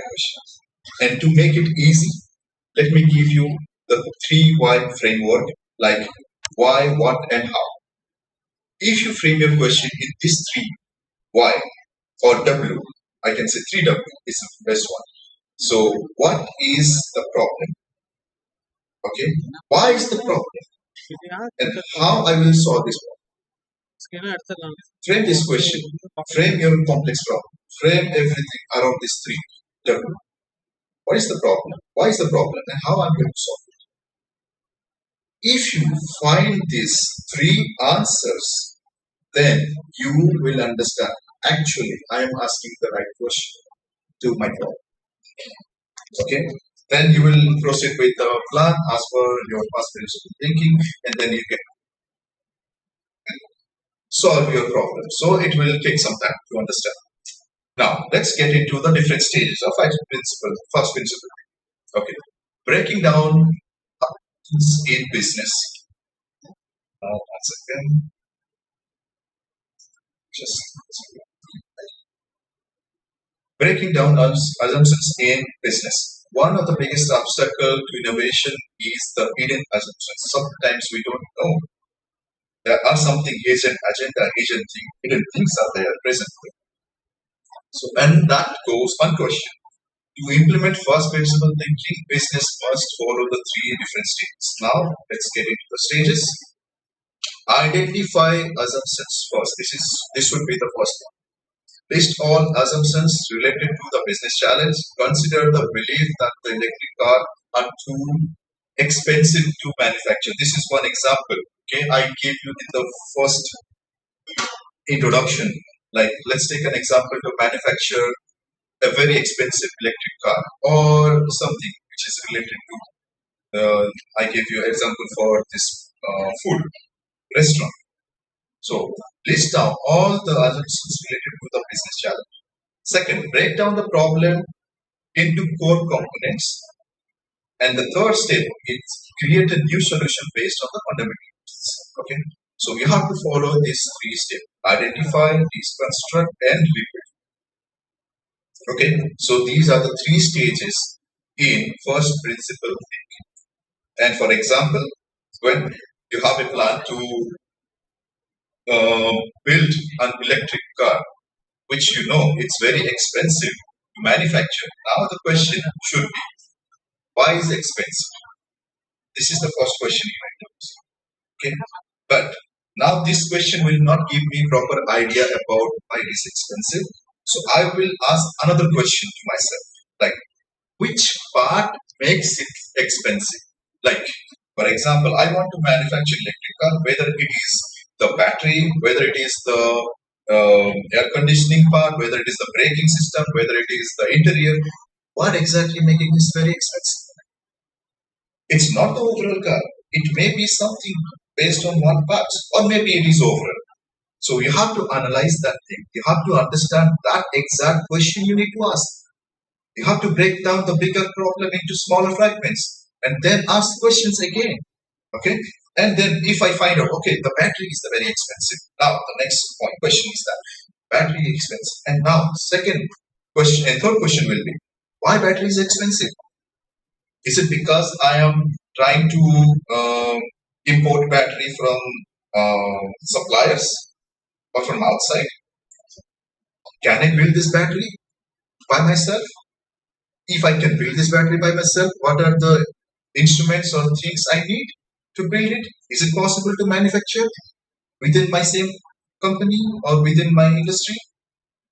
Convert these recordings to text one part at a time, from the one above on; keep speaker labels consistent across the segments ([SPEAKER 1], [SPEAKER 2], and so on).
[SPEAKER 1] question. And to make it easy, let me give you the 3 why framework, like why, what, and how. If you frame your question in these 3 why or W, I can say 3W is the best one. So, what is the problem? Okay, why is the problem? And how I will solve this problem? Frame this question, frame your complex problem, frame everything around these 3W. What is the problem? Why is the problem? And how I'm going to solve it? If you find these 3 answers, then you will understand, actually, I am asking the right question to my problem. Okay? Then you will proceed with the plan as per your past principle thinking, and then you can solve your problem. So it will take some time to understand. Now, let's get into the different stages of first principle. Okay. Breaking down in business. 1 second. Just breaking down assumptions in business. One of the biggest obstacles to innovation is the hidden assumptions. Sometimes we don't know there are something hidden agenda, hidden things are there present. So when that goes unquestioned, to implement first principle thinking, business must follow the 3 different stages. Now let's get into the stages. Identify assumptions first. This would be the first one. List all assumptions related to the business challenge. Consider the belief that the electric car are too expensive to manufacture. This is one example. Okay, I gave you in the first introduction. Like, let's take an example to manufacture a very expensive electric car or something which is related to. I gave you an example for this food restaurant. So list down all the assumptions related to the business challenge. Second, break down the problem into core components. And the third step is create a new solution based on the fundamentals. Okay. So you have to follow these 3 steps: identify, deconstruct, and rebuild. Okay. So these are the 3 stages in first principle thinking. And for example, when you have a plan to build an electric car, which you know it's very expensive to manufacture. Now the question should be, why is it expensive? This is the first question you might ask. Okay, but now this question will not give me proper idea about why it is expensive. So I will ask another question to myself, like, which part makes it expensive? Like, for example, I want to manufacture electric car, whether it is the battery, whether it is the air conditioning part, whether it is the braking system, whether it is the interior. What exactly making this very expensive? It's not the overall car. It may be something based on one part, or maybe it is overall. So you have to analyze that thing. You have to understand that exact question you need to ask. You have to break down the bigger problem into smaller fragments and then ask questions again. Okay? And then if I find out, okay, the battery is the very expensive. Now the next question is that battery is expensive. And now second question and third question will be, why battery is expensive? Is it because I am trying to import battery from suppliers or from outside? Can I build this battery by myself? If I can build this battery by myself, what are the instruments or things I need to build it? Is it possible to manufacture within my same company or within my industry?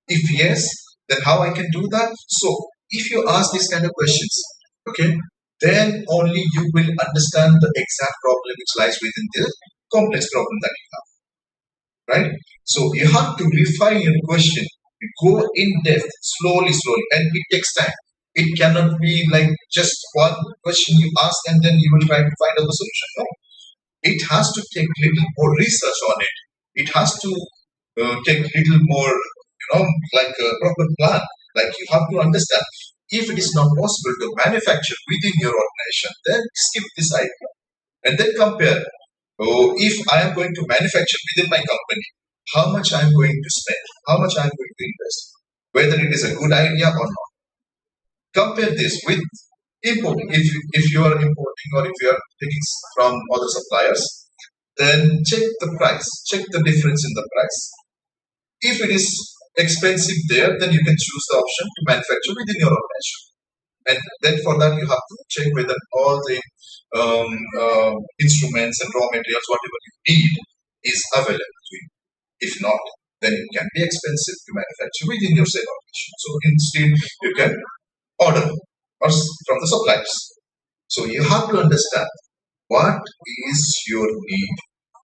[SPEAKER 1] If yes, then how I can do that? So if you ask these kind of questions, okay, then only you will understand the exact problem which lies within the complex problem that you have. Right? So you have to refine your question, go in depth, slowly, and it takes time. It cannot be like just one question you ask and then you will try to find out the solution. No. It has to take little more research on it. It has to take little more, like a proper plan. Like you have to understand, if it is not possible to manufacture within your organization, then skip this idea. And then compare, if I am going to manufacture within my company, how much I am going to spend, how much I am going to invest, whether it is a good idea or not. Compare this with importing. If you are importing or if you are taking from other suppliers, then check the price, check the difference in the price. If it is expensive there, then you can choose the option to manufacture within your organization. And then for that, you have to check whether all the instruments and raw materials, whatever you need, is available to you. If not, then it can be expensive to manufacture within your same organization. So instead, you can order or from the suppliers. So you have to understand what is your need,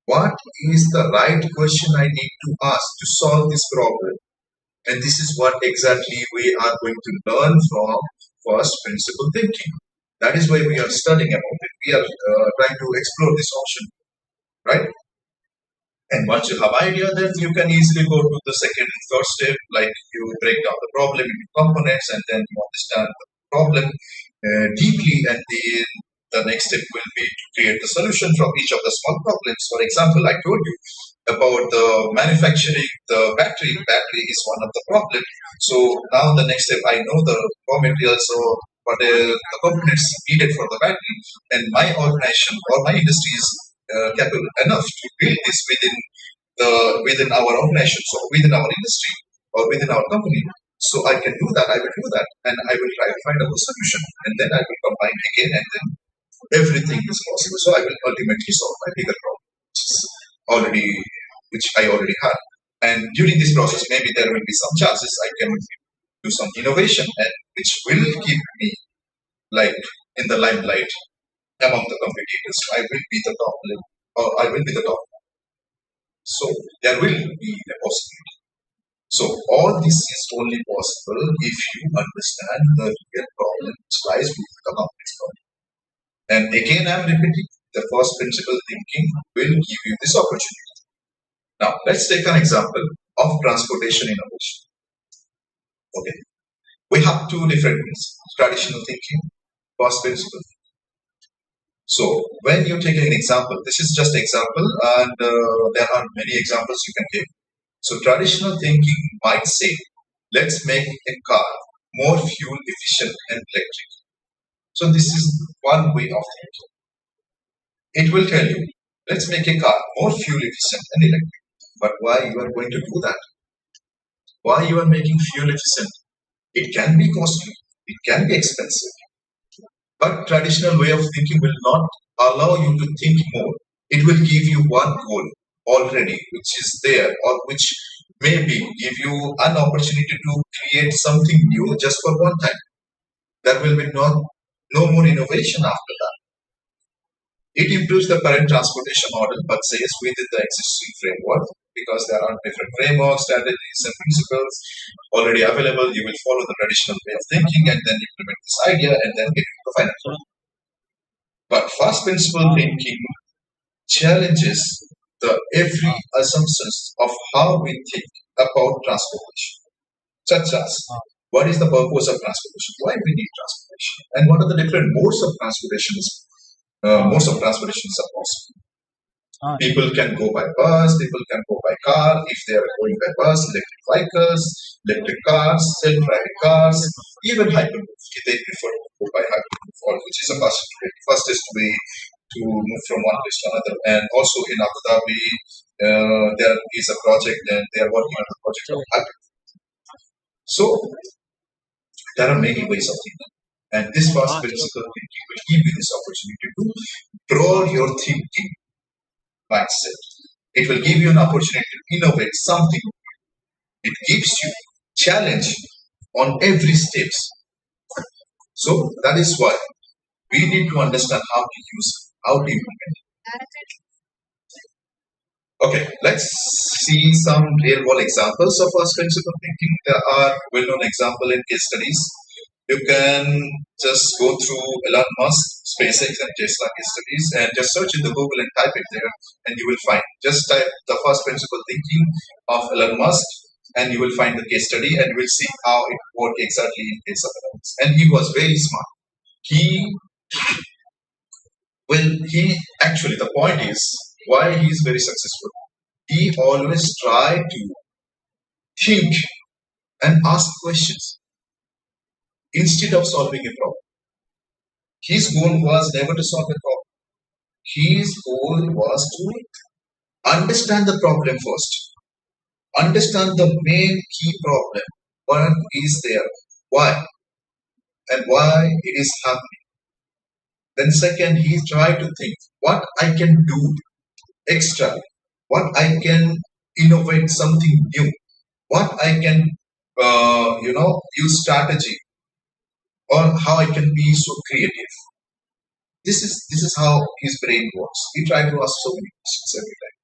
[SPEAKER 1] what is the right question I need to ask to solve this problem. And this is what exactly we are going to learn from first principle thinking. That is why we are studying about it. We are trying to explore this option, right? And once you have idea, then you can easily go to the second and third step, like you break down the problem into components and then you understand the problem deeply, and then the next step will be to create the solution from each of the small problems. For example, I told you about the manufacturing the battery. Battery is one of the problems. So now the next step, I know the raw materials or what the components needed for the battery, and my organization or my industry is capable enough to build this within our organization, so within our industry or within our company. So I can do that. I will do that, and I will try to find out the solution, and then I will combine again, and then everything is possible. So I will ultimately solve my bigger problem, which I already had. And during this process, maybe there will be some chances I can do some innovation, and which will keep me like in the limelight among the competitors. I will be the top level, or I will be the top. So there will be a possibility. So all this is only possible if you understand the real problem which lies with the complex problem. And again, I'm repeating, the first principle thinking will give you this opportunity. Now, let's take an example of transportation innovation. Okay, we have two different things: traditional thinking, first principle. So when you take an example, this is just example, and there are many examples you can take. So traditional thinking might say, let's make a car more fuel efficient and electric. So this is one way of thinking. It will tell you, let's make a car more fuel efficient and electric. But why you are going to do that? Why you are making fuel efficient? It can be costly, it can be expensive. But traditional way of thinking will not allow you to think more. It will give you one goal already, which is there, or which maybe give you an opportunity to create something new just for one time. There will be no more innovation after that. It improves the current transportation model, but says within the existing framework, because there are different frameworks, strategies, and principles already available. You will follow the traditional way of thinking and then implement this idea and then get to the final product. But first principle thinking challenges the every assumptions of how we think about transportation, such as what is the purpose of transportation, why we need transportation, and what are the different modes of transportation are possible. People can go by bus, people can go by car. If they are going by bus, electric vehicles, electric cars, self-driving cars, even hyperloop. They prefer to go by hyperloop, which is a fastest way to move from one place to another. And also in Abu Dhabi, there is a project, and they are working on the project of hyperloop. So there are many ways of thinking. And this first principle thinking will give you this opportunity to broaden your thinking mindset. It will give you an opportunity to innovate something. It gives you challenge on every steps. So that is why we need to understand how to use it, how to implement it. Okay, let's see some real-world examples of first principle thinking. There are well-known examples in case studies. You can just go through Elon Musk, SpaceX, and Tesla case studies, and just search in the Google and type it there, and you will find. Just type the first principle thinking of Elon Musk, and you will find the case study, and you will see how it worked exactly in case of Elon Musk. And he was very smart. Actually, the point is why he is very successful. He always tried to think and ask questions. instead of solving a problem. His goal was never to solve a problem. His goal was to understand the problem first. Understand the main key problem. What is there? Why? And why it is happening. Then second, he tried to think what I can do extra, what I can innovate something new, what I can, use strategy, or how I can be so creative. This is how his brain works. He tried to ask so many questions every time.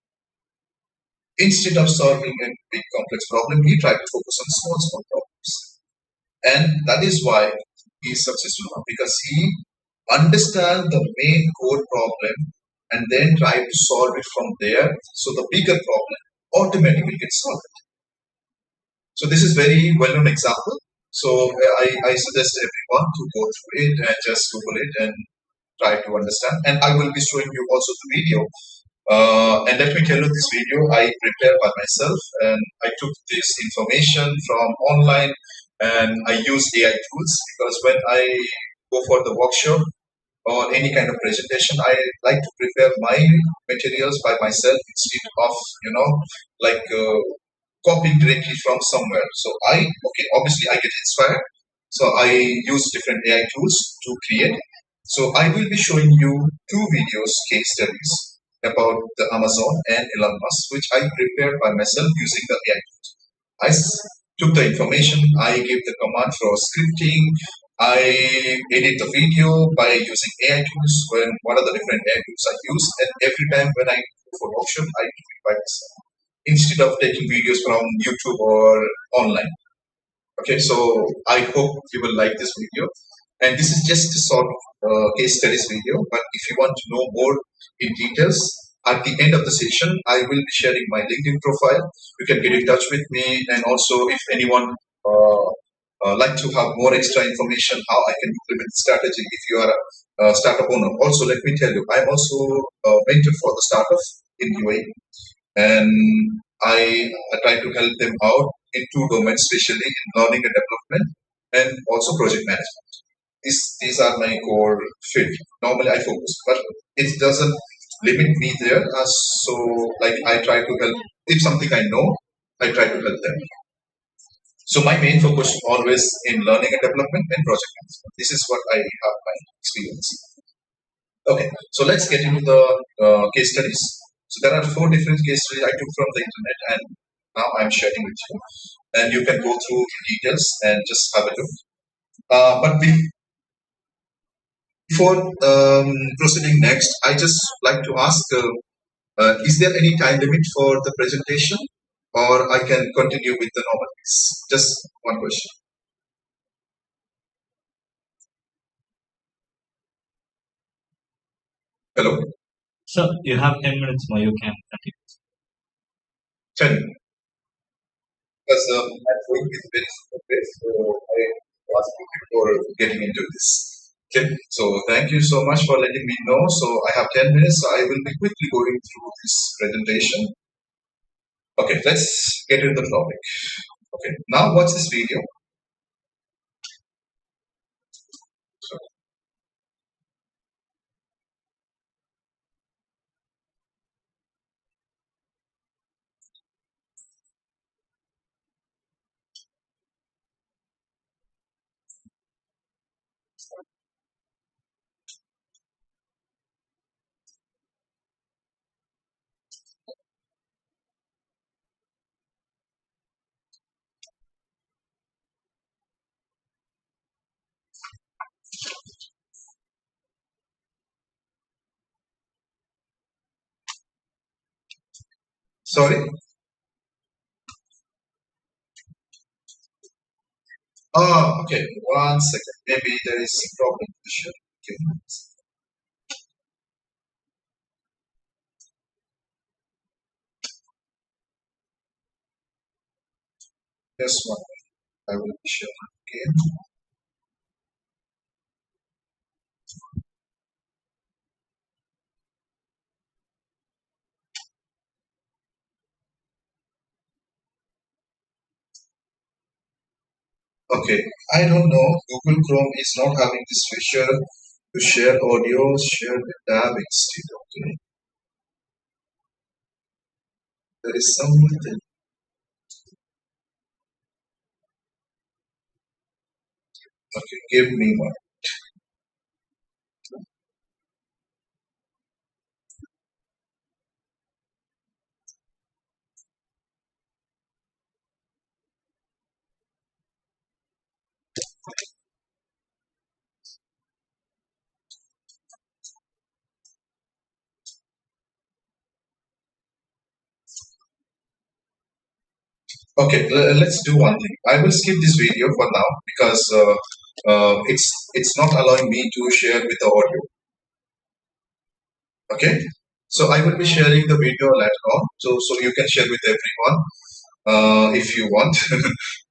[SPEAKER 1] Instead of solving a big complex problem, he tried to focus on small problems. And that is why he is successful now, because he understand the main core problem and then try to solve it from there. So the bigger problem automatically gets solved. So this is very well-known example. So I suggest everyone to go through it and just Google it and try to understand. And I will be showing you also the video. And let me tell you, this video I prepared by myself, and I took this information from online, and I use AI tools, because when I go for the workshop or any kind of presentation, I like to prepare my materials by myself instead of, like copying directly from somewhere. So obviously I get inspired. So I use different AI tools to create. So I will be showing you two videos, case studies about the Amazon and Elon Musk, which I prepared by myself using the AI tools. Took the information, I gave the command for scripting, I edit the video by using AI tools. What are the different AI tools I use? And every time when I go for workshop, I do it by myself instead of taking videos from YouTube or online. Okay, so I hope you will like this video. And this is just a sort of case studies video. But if you want to know more in details, at the end of the session, I will be sharing my LinkedIn profile. You can get in touch with me. And also, if anyone like to have more extra information, how I can implement the strategy if you are a startup owner. Also, let me tell you, I'm also a mentor for the startups in UAE. And I try to help them out in two domains, especially in learning and development and also project management. These are my core field. Normally I focus, but it doesn't limit me there. So like I try to help. If something I know, I try to help them. So my main focus is always in learning and development and project management. This is what I have my experience. Okay, so let's get into the case studies. So there are 4 different case studies I took from the internet, and now I'm sharing with you. And you can go through the details and just have a look. But before proceeding next, I just like to ask, is there any time limit for the presentation, or I can continue with the normal piece? Just one question. Hello?
[SPEAKER 2] Sir, you have 10 minutes more. You can continue.
[SPEAKER 1] 10. Because I'm going with very slow pace, so I ask you before getting into this. Okay, so thank you so much for letting me know. So I have 10 minutes, so I will be quickly going through this presentation. Okay, let's get into the topic. Okay, now watch this video. Sorry. Oh, okay. One second. Maybe there is a problem with the show. Okay. Just one. I will be sure again. Okay, I don't know. Google Chrome is not having this feature to share audio, share the tab instead. Okay, there is something. Okay, give me one. Okay, let's do one thing. I will skip this video for now because it's not allowing me to share with the audio. Okay, so I will be sharing the video later on, so you can share with everyone if you want,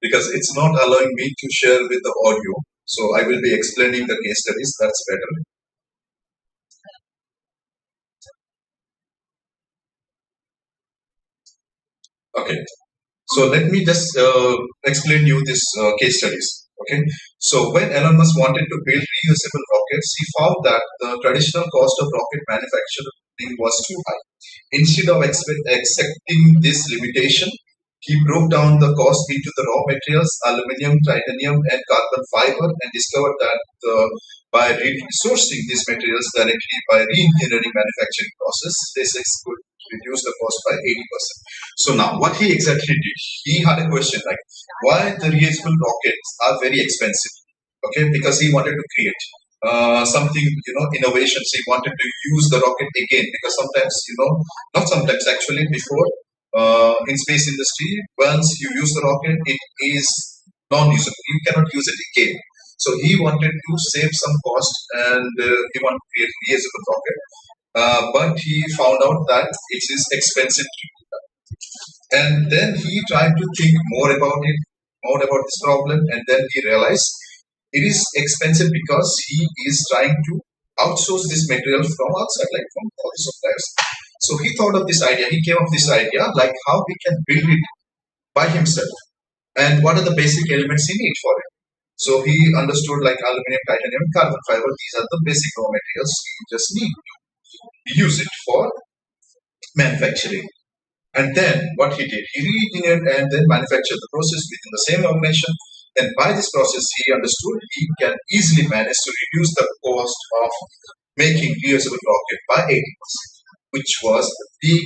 [SPEAKER 1] because it's not allowing me to share with the audio. So I will be explaining the case studies. That's better. Okay. So let me just explain you this case studies. Okay. So when Elon Musk wanted to build reusable rockets, he found that the traditional cost of rocket manufacturing was too high. Instead of accepting this limitation, he broke down the cost into the raw materials, aluminum, titanium, and carbon fiber, and discovered that by sourcing these materials directly by re-engineering manufacturing process, SpaceX could reduce the cost by 80%. So now, what he exactly did, he had a question like, why the reusable rockets are very expensive? Okay, because he wanted to create something, innovations. He wanted to use the rocket again because sometimes, not sometimes actually, before in space industry, once you use the rocket, it is non-usable. You cannot use it again. So he wanted to save some cost and he wanted to create reusable rocket. But he found out that it is expensive to do that. And then he tried to think more about it, more about this problem, and then he realized it is expensive because he is trying to outsource this material from outside, like from all the suppliers. So he thought of this idea. He came up with this idea, like how we can build it by himself, and what are the basic elements he needs for it. So he understood like aluminum, titanium, carbon fiber. These are the basic raw materials. You just need to use it for manufacturing. And then what he did, he re-engineered and then manufactured the process within the same organization. And by this process, he understood he can easily manage to reduce the cost of making reusable rocket by 80%, which was the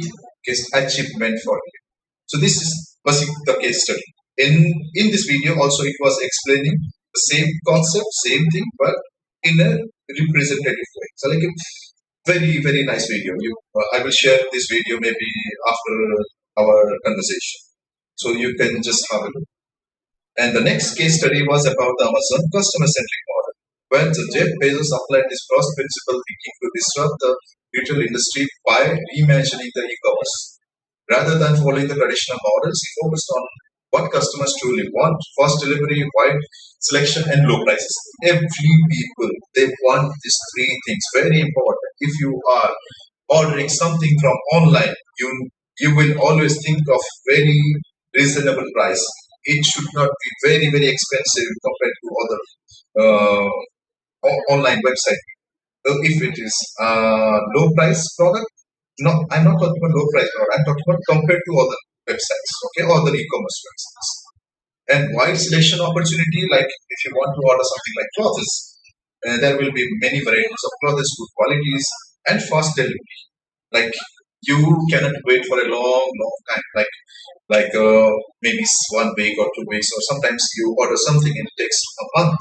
[SPEAKER 1] biggest achievement for him. So this was the case study. In this video also it was explaining the same concept, same thing, but in a representative way. So like a very, very nice video. I will share this video maybe after our conversation. So you can just have a look. And the next case study was about the Amazon customer-centric model, where the Jeff Bezos applied this cross principle thinking to disrupt the retail industry by reimagining the e-commerce. Rather than following the traditional models, he focused on what customers truly want: fast delivery, wide selection, and low prices. Every people, they want these three things. Very important. If you are ordering something from online, you will always think of very reasonable price. It should not be very, very expensive compared to other uh, online website. If it is low price product, no, I'm not talking about low price product. I'm talking about compared to other websites, okay, other e-commerce websites. And wide selection opportunity, like if you want to order something like clothes, there will be many varieties of clothes, good qualities, and fast delivery. Like you cannot wait for a long, long time. Like maybe 1 week or 2 weeks, or sometimes you order something and it takes a month.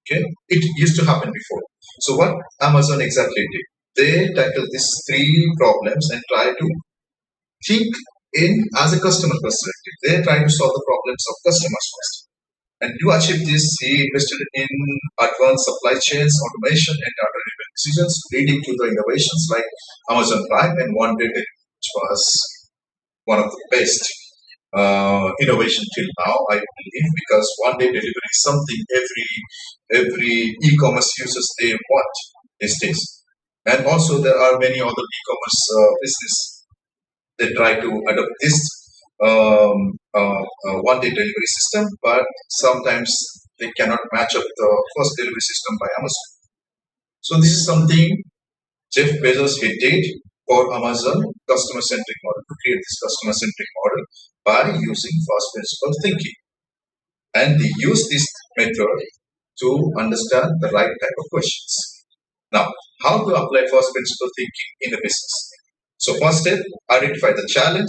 [SPEAKER 1] Okay, it used to happen before. So what Amazon exactly did? They tackled these three problems and try to think in as a customer perspective. They try to solve the problems of customers first. And to achieve this, he invested in advanced supply chains, automation, and data-driven decisions, leading to the innovations like Amazon Prime and One Day Delivery, which was one of the best innovation till now, I believe, because one day delivery is something every e-commerce users they want these days. And also there are many other e-commerce business that try to adopt this one-day delivery system, but sometimes they cannot match up the first delivery system by Amazon. So this is something Jeff Bezos he did for Amazon customer-centric model, to create this customer-centric model by using first principle thinking. And they use this method to understand the right type of questions. Now, how to apply first principle thinking in a business? So first step, identify the challenge.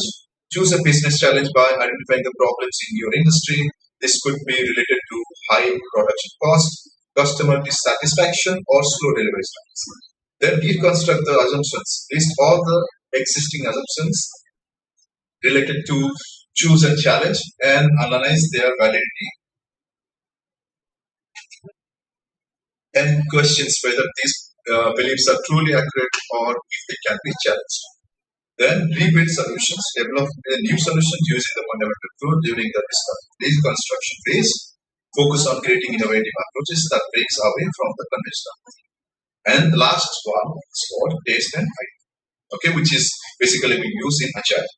[SPEAKER 1] Choose a business challenge by identifying the problems in your industry. This could be related to high production cost, customer dissatisfaction, or slow delivery times. Then deconstruct the assumptions. List all the existing assumptions related to choose a challenge and analyze their validity, and questions whether these beliefs are truly accurate or if they can be challenged. Then rebuild solutions, develop a new solution using the fundamental tool during the reconstruction phase. Focus on creating innovative approaches that breaks away from the conventional. And the last one is called taste and iterate. Okay, which is basically we use in Agile.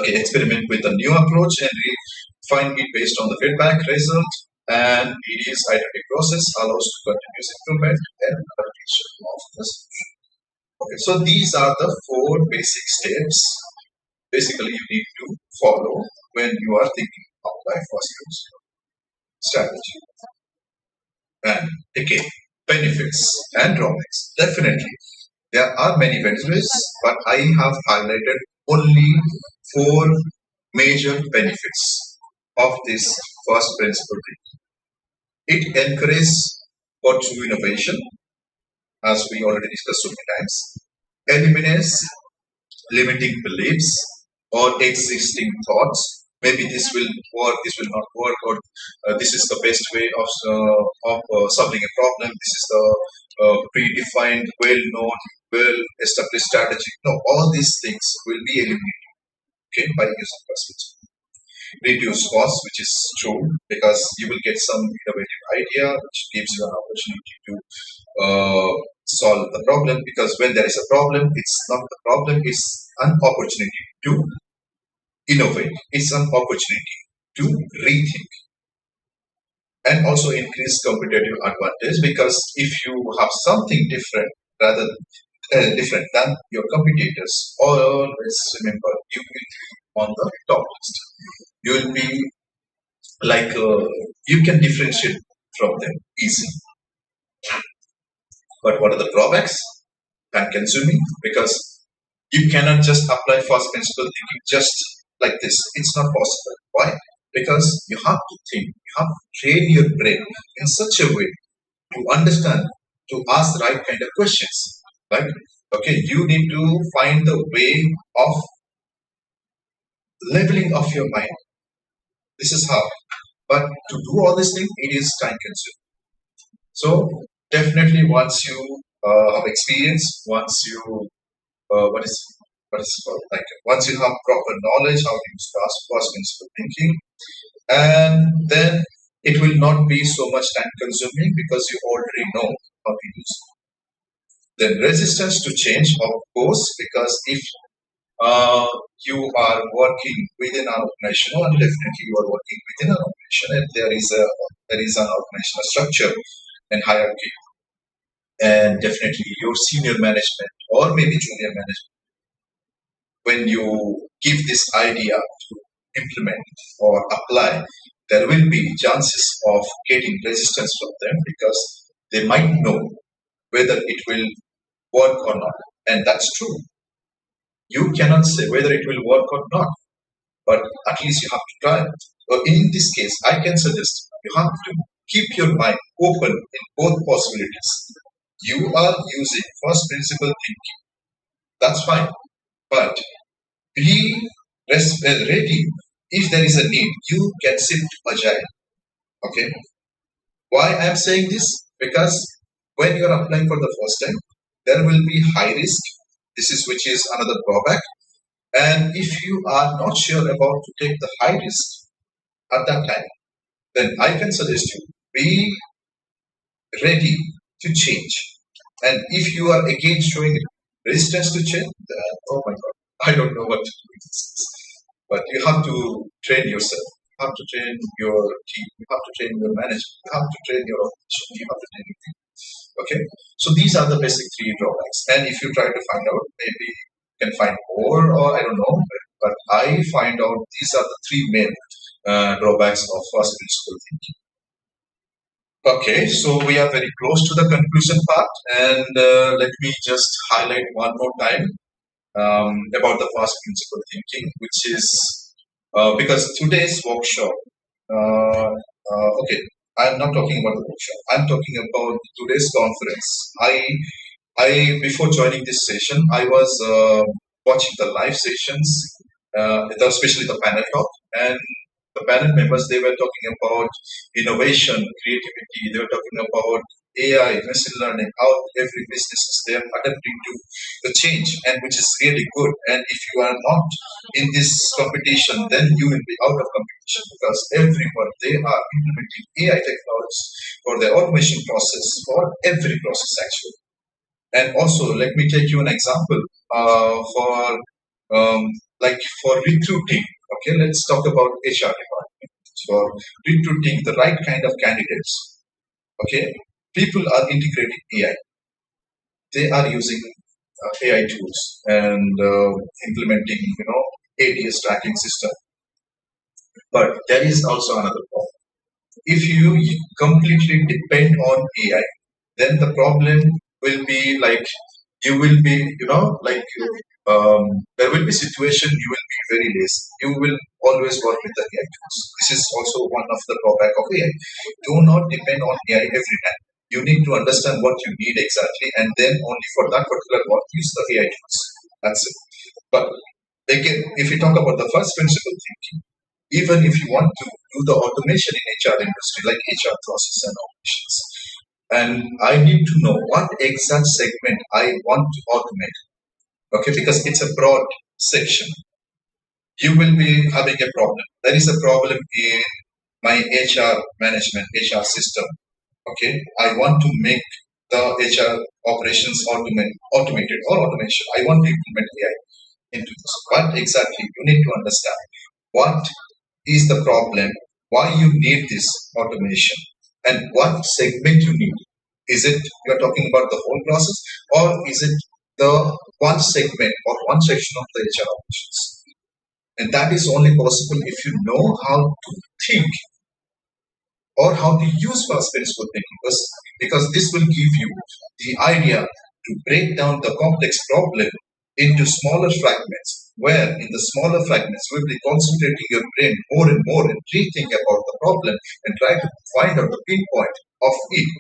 [SPEAKER 1] Okay, experiment with a new approach and refine it based on the feedback result. And it is iterative process allows continuous improvement and adaptation of the solution. Okay, so these are the 4 basic steps basically you need to follow when you are thinking of life first principle strategy. And again, benefits and drawbacks. Definitely, there are many benefits, but I have highlighted only 4 major benefits of this first principle thinking. It encourages for true innovation, as we already discussed so many times, eliminates limiting beliefs or existing thoughts. Maybe this will work, this will not work, or this is the best way of solving a problem. This is the predefined, well-known, well-established strategy. No, all these things will be eliminated, okay, by using first principle. Reduce costs, which is true, because you will get some innovative idea which gives you an opportunity to solve the problem. Because when there is a problem, it's not the problem, it's an opportunity to innovate, it's an opportunity to rethink. And also increase competitive advantage, because if you have something different rather different than your competitors, always remember you will be on the top list. You will be like you can differentiate from them easily. But what are the drawbacks? Time consuming, because you cannot just apply first principle thinking just like this. It's not possible. Why? Because you have to think, you have to train your brain in such a way to understand, to ask the right kind of questions. Right? Okay, you need to find the way of leveling of your mind. This is how. But to do all these things, it is time consuming. So definitely, once you have experience, once you what is called, like once you have proper knowledge how to use first principle thinking, and then it will not be so much time consuming because you already know how to use it. Then resistance to change, of course, because if you are working within an organization, and definitely you are working within an organization, and there is an organizational structure and hierarchy, and definitely your senior management or maybe junior management, when you give this idea to implement or apply, there will be chances of getting resistance from them, because they might know whether it will work or not. And that's true. You cannot say whether it will work or not, but at least you have to try it. Or in this case, I can suggest you have to keep your mind open in both possibilities. You are using first principle thinking. That's fine. But be ready. If there is a need, you can shift to agile. Okay. Why I am saying this? Because when you are applying for the first time, there will be high risk. This is which is another drawback. And if you are not sure about to take the high risk at that time, then I can suggest you be ready to change. And if you are again showing resistance to change, then, oh my God, I don't know what to do with this. But you have to train yourself. You have to train your team. You have to train your management. You have to train your operation. You have to train your team. Okay. So these are the basic three drawbacks. And if you try to find out, maybe you can find more, or I don't know. But I find out these are the three main drawbacks of first principle thinking. Okay, so we are very close to the conclusion part, and let me just highlight one more time about the first principle thinking, which is because today's workshop, okay, I'm not talking about the workshop. I'm talking about today's conference. I before joining this session, I was watching the live sessions, especially the panel talk, and the panel members, they were talking about innovation, creativity. They were talking about AI, machine learning, how every business is there adapting to the change, and which is really good. And if you are not in this competition, then you will be out of competition, because everyone, they are implementing AI technologies for their automation process, for every process actually. And also, let me take you an example for like for recruiting. Okay, let's talk about HR department. For recruiting the right kind of candidates. Okay, people are integrating AI. They are using AI tools and implementing, ATS tracking system. But there is also another problem. If you completely depend on AI, then the problem will be like you will be, like there will be situation you will be very lazy. You will always work with the AI tools. This is also one of the drawback of AI. Do not depend on AI every time. You need to understand what you need exactly, and then only for that particular work use the AI tools. That's it. But again, if we talk about the first principle thinking, even if you want to do the automation in HR industry, like HR process and operations, and I need to know what exact segment I want to automate. Okay, because it's a broad section. You will be having a problem. There is a problem in my HR management, HR system. Okay, I want to make the HR operations automated or automation. I want to implement AI into this. What exactly you need to understand? What is the problem? Why you need this automation? And what segment you need? Is it you're talking about the whole process, or is it the one segment or one section of the HR operations? And that is only possible if you know how to think or how to use first principle thinking, because this will give you the idea to break down the complex problem into smaller fragments, where in the smaller fragments you will be concentrating your brain more and more and rethink about the problem and try to find out the pinpoint of it.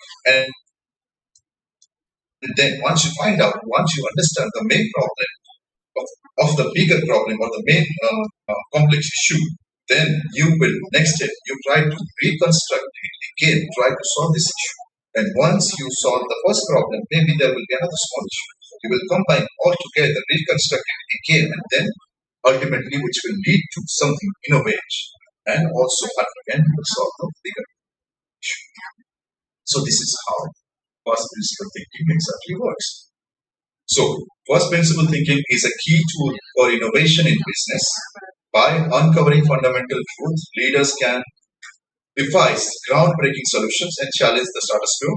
[SPEAKER 1] And then once you find out, once you understand the main problem of the bigger problem or the main complex issue, then you will, next step, you try to reconstruct it again, try to solve this issue. And once you solve the first problem, maybe there will be another small issue. You will combine all together, reconstruct it again, and then ultimately which will lead to something innovative. And also at the end, you will solve the bigger issue. So this is how first principle thinking exactly works. So first principle thinking is a key tool for innovation in business. By uncovering fundamental truths, leaders can devise groundbreaking solutions and challenge the status quo.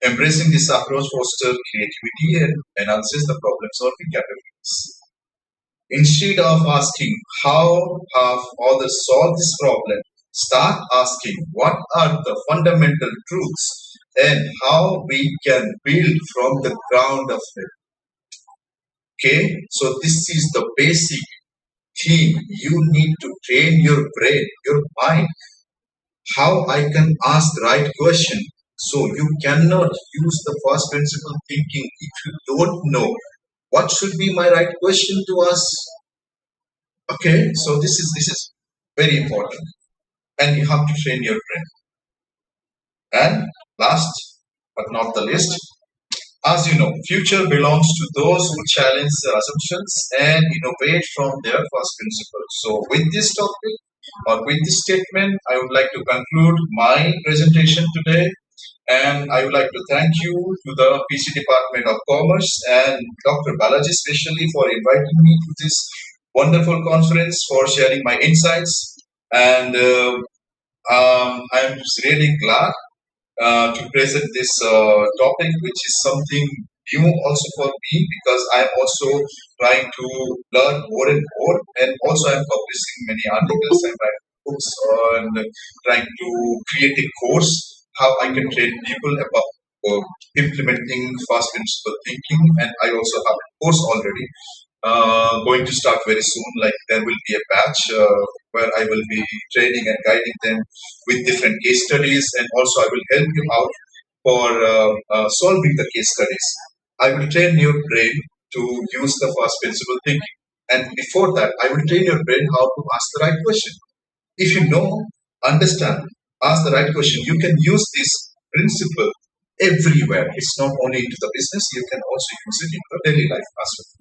[SPEAKER 1] Embracing this approach fosters creativity and enhances the problem-solving capabilities. Instead of asking how have others solved this problem, start asking what are the fundamental truths and how we can build from the ground of it. Okay, so this is the basic thing. You need to train your brain, your mind, how I can ask the right question. So you cannot use the first principle thinking if you don't know what should be my right question to ask. Okay, so this is very important, and you have to train your brain. And last but not the least, as you know, future belongs to those who challenge their assumptions and innovate from their first principles. So with this topic or with this statement, I would like to conclude my presentation today. And I would like to thank you to the PC Department of Commerce and Dr. Balaji especially for inviting me to this wonderful conference, for sharing my insights, and I'm really glad to present this topic, which is something new also for me, because I'm also trying to learn more and more, and also I'm publishing many articles and writing books and trying to create a course how I can train people about implementing fast principle thinking, and I also have a course already going to start very soon. Like there will be a batch where I will be training and guiding them with different case studies, and also I will help you out for solving the case studies. I will train your brain to use the fast principle thinking, and before that, I will train your brain how to ask the right question. If you know, understand, ask the right question, you can use this principle everywhere. It's not only into the business, you can also use it in your daily life as well.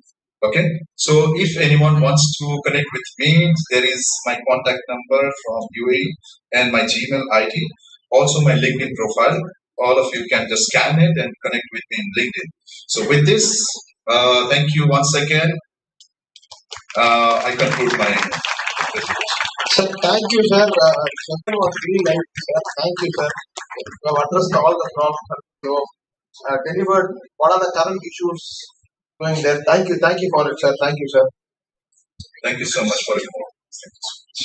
[SPEAKER 1] Okay, so if anyone wants to connect with me, there is my contact number from UAE and my Gmail ID, also my LinkedIn profile. All of you can just scan it and connect with me in LinkedIn. So with this, thank you once again. I conclude my presentation.
[SPEAKER 3] Sir, thank you, sir. Session was really nice, sir. Thank you, sir. You have addressed all the problems. So, delivered what are the current issues going there. Thank you for it, sir. Thank you, sir.
[SPEAKER 1] Thank you so much for your work. Thank you so much.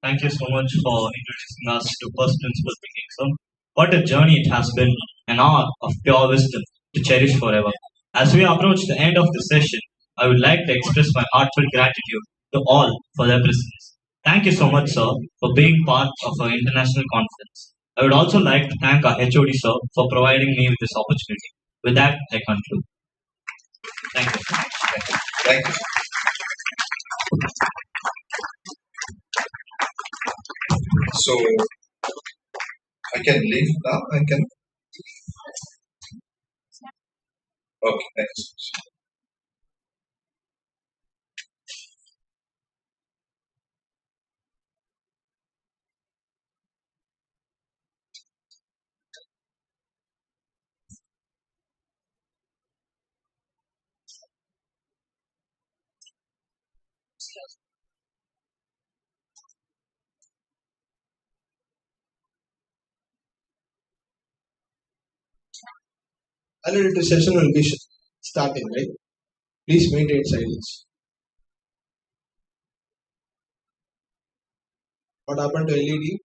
[SPEAKER 2] Thank you so much for introducing us to first principle thinking, sir. What a journey it has been, an hour of pure wisdom to cherish forever. As we approach the end of the session, I would like to express my heartfelt gratitude to all for their presence. Thank you so much, sir, for being part of our international conference. I would also like to thank our HOD, sir, for providing me with this opportunity. With that, I conclude. Thank you.
[SPEAKER 1] Thank you. So I can leave now. I can. Okay, thanks.
[SPEAKER 3] Analytic session will be starting, right? Please maintain silence. What happened to LED?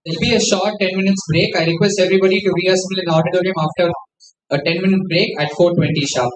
[SPEAKER 4] There'll be a short 10 minutes break. I request everybody to reassemble in the auditorium after a 10-minute break at 4:20 sharp.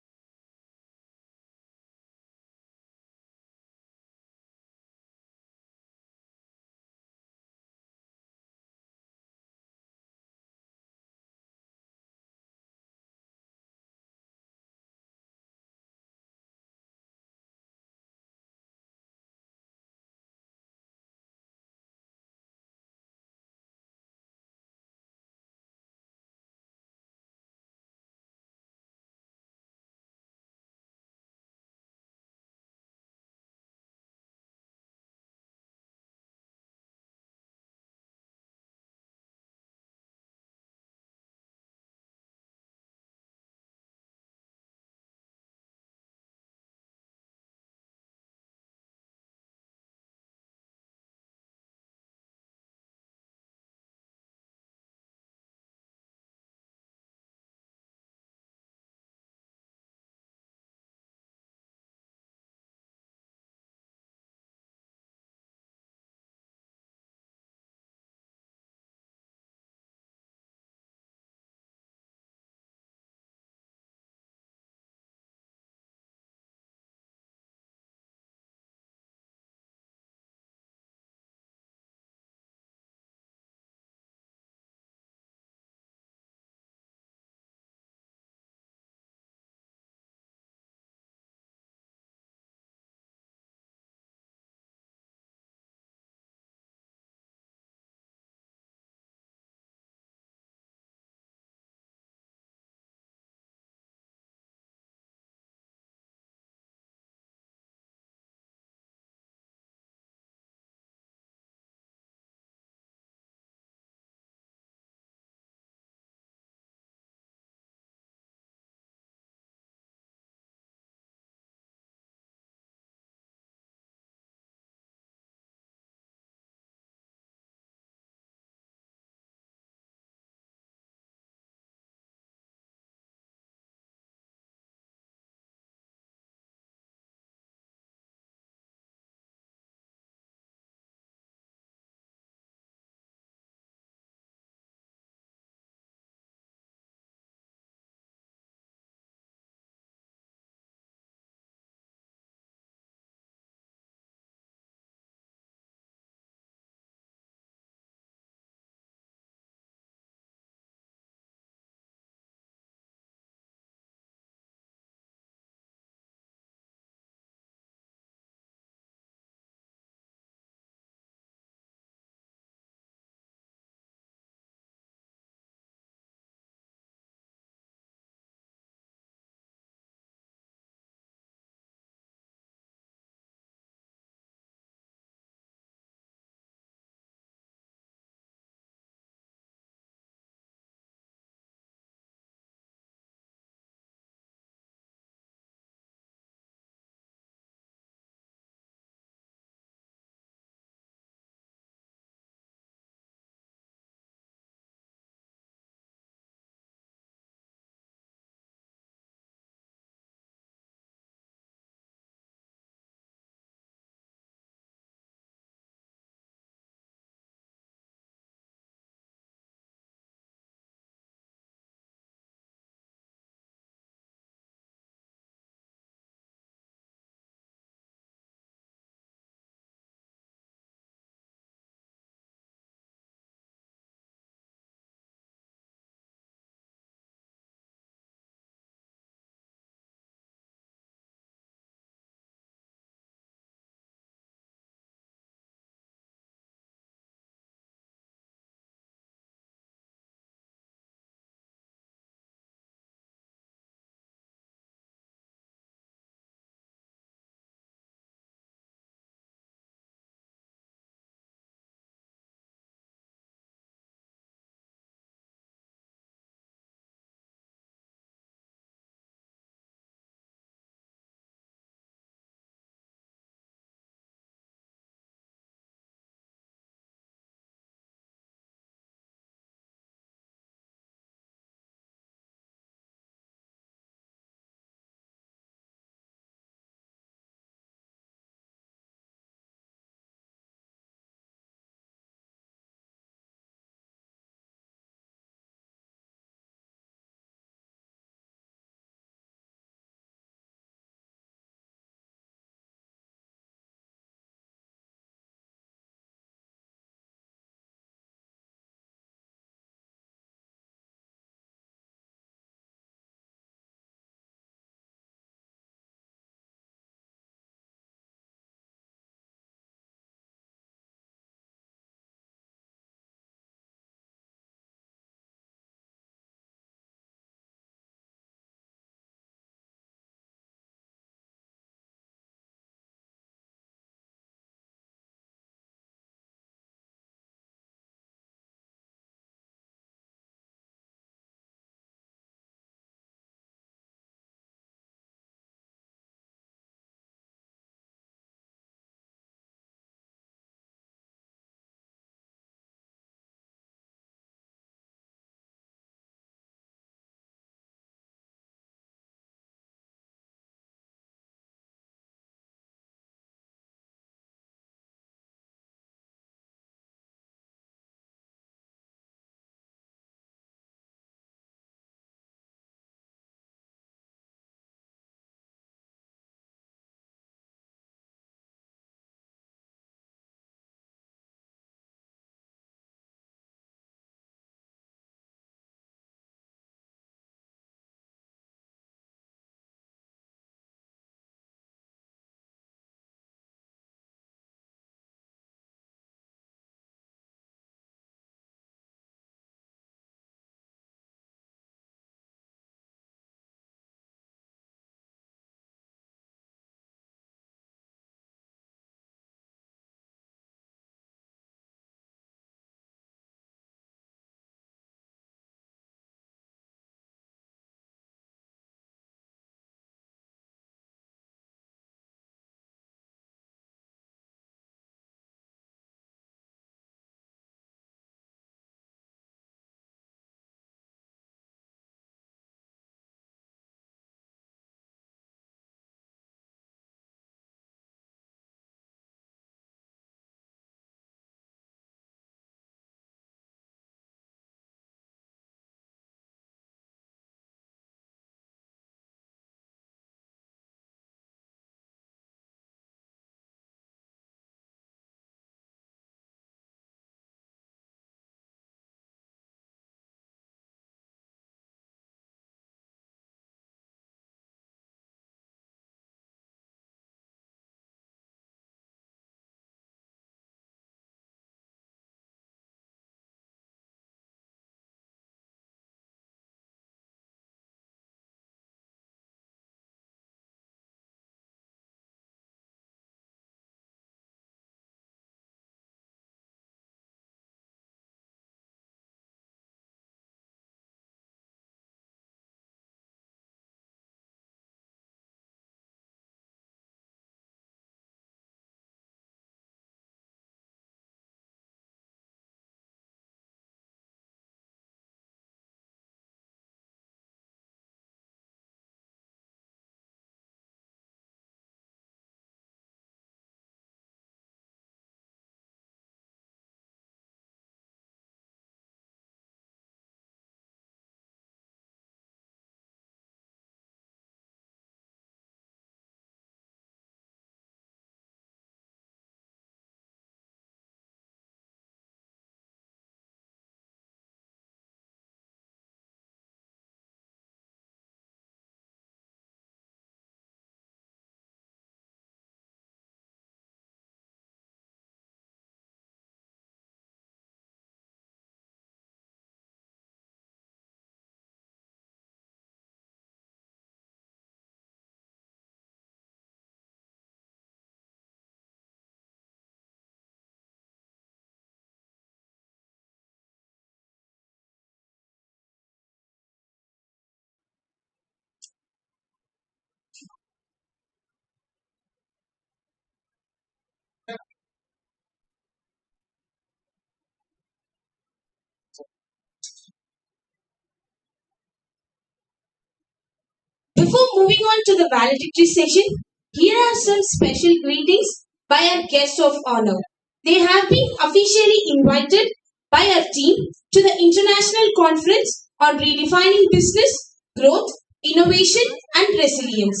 [SPEAKER 5] Before moving on to the valedictory session, here are some special greetings by our guests of honor. They have been officially invited by our team to the International Conference on Redefining Business, Growth, Innovation and Resilience.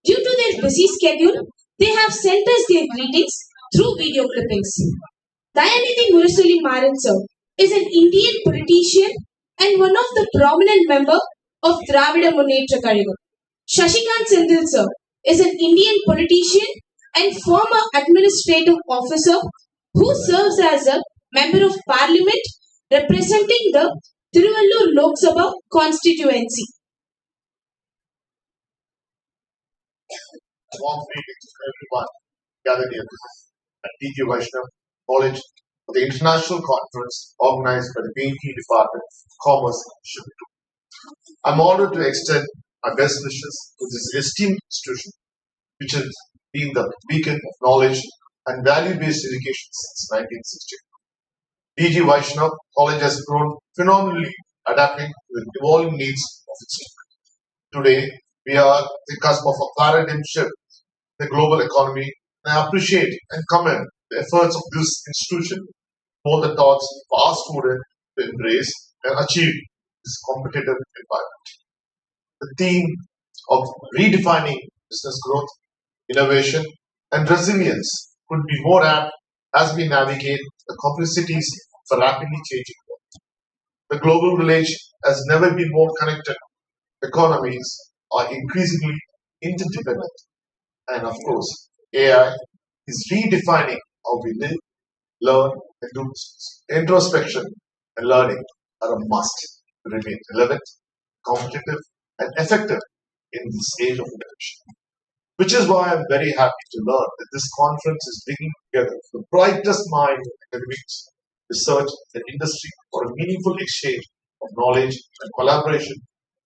[SPEAKER 5] Due to their busy schedule, they have sent us their greetings through video clippings. Dayanidhi Murasuli Maran sir is an Indian politician and one of the prominent members of Dravida Munnetra Kazhagam. Shashikant Sendil sir is an Indian politician and former administrative officer who serves as a member of parliament representing the Tiruvallur Lok Sabha constituency.
[SPEAKER 3] Warm greetings to everyone gathered here at TG Vaishnav College for the International Conference organized by the BNP Department of Commerce and Shipping. I'm honored to extend my best wishes to this esteemed institution, which has been the beacon of knowledge and value-based education since 1960. TG Vaishnav College has grown phenomenally, adapting to the evolving needs of its students. Today, we are at the cusp of a paradigm shift in the global economy, and I appreciate and commend the efforts of this institution for the thoughts for our students to embrace and achieve this competitive environment. The theme of redefining business growth, innovation, and resilience could be more apt as we navigate the complexities of a rapidly changing world. The global village has never been more connected. Economies are increasingly interdependent. And of course, AI is redefining how we live, learn, and do business. Introspection and learning are a must to remain relevant, competitive, and effective in this age of innovation. Which is why I'm very happy to learn that this conference is bringing together the brightest minds in academics, research, and industry for a meaningful exchange of knowledge and collaboration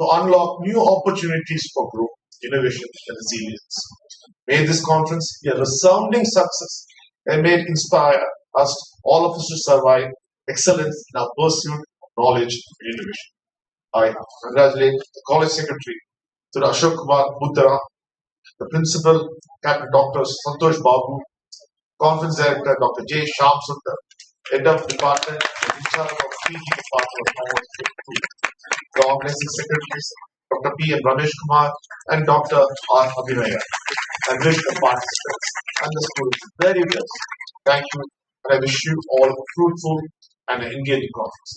[SPEAKER 3] to unlock new opportunities for growth, innovation, and resilience. May this conference be a resounding success and may it inspire us, all of us, to survive excellence in our pursuit of knowledge and innovation. I congratulate the college secretary, Dr. Ashok Kumar Buddhara, the principal, Captain Dr. Santosh Babu, conference director, Dr. J. Shyam Sundar, head of department and in charge of PG Department of Commerce, the organizing secretaries, Dr. P. M. Ramesh Kumar, and Dr. R. Abhinaya. I wish the participants and the students very best. Thank you, and I wish you all a fruitful and an engaging conference.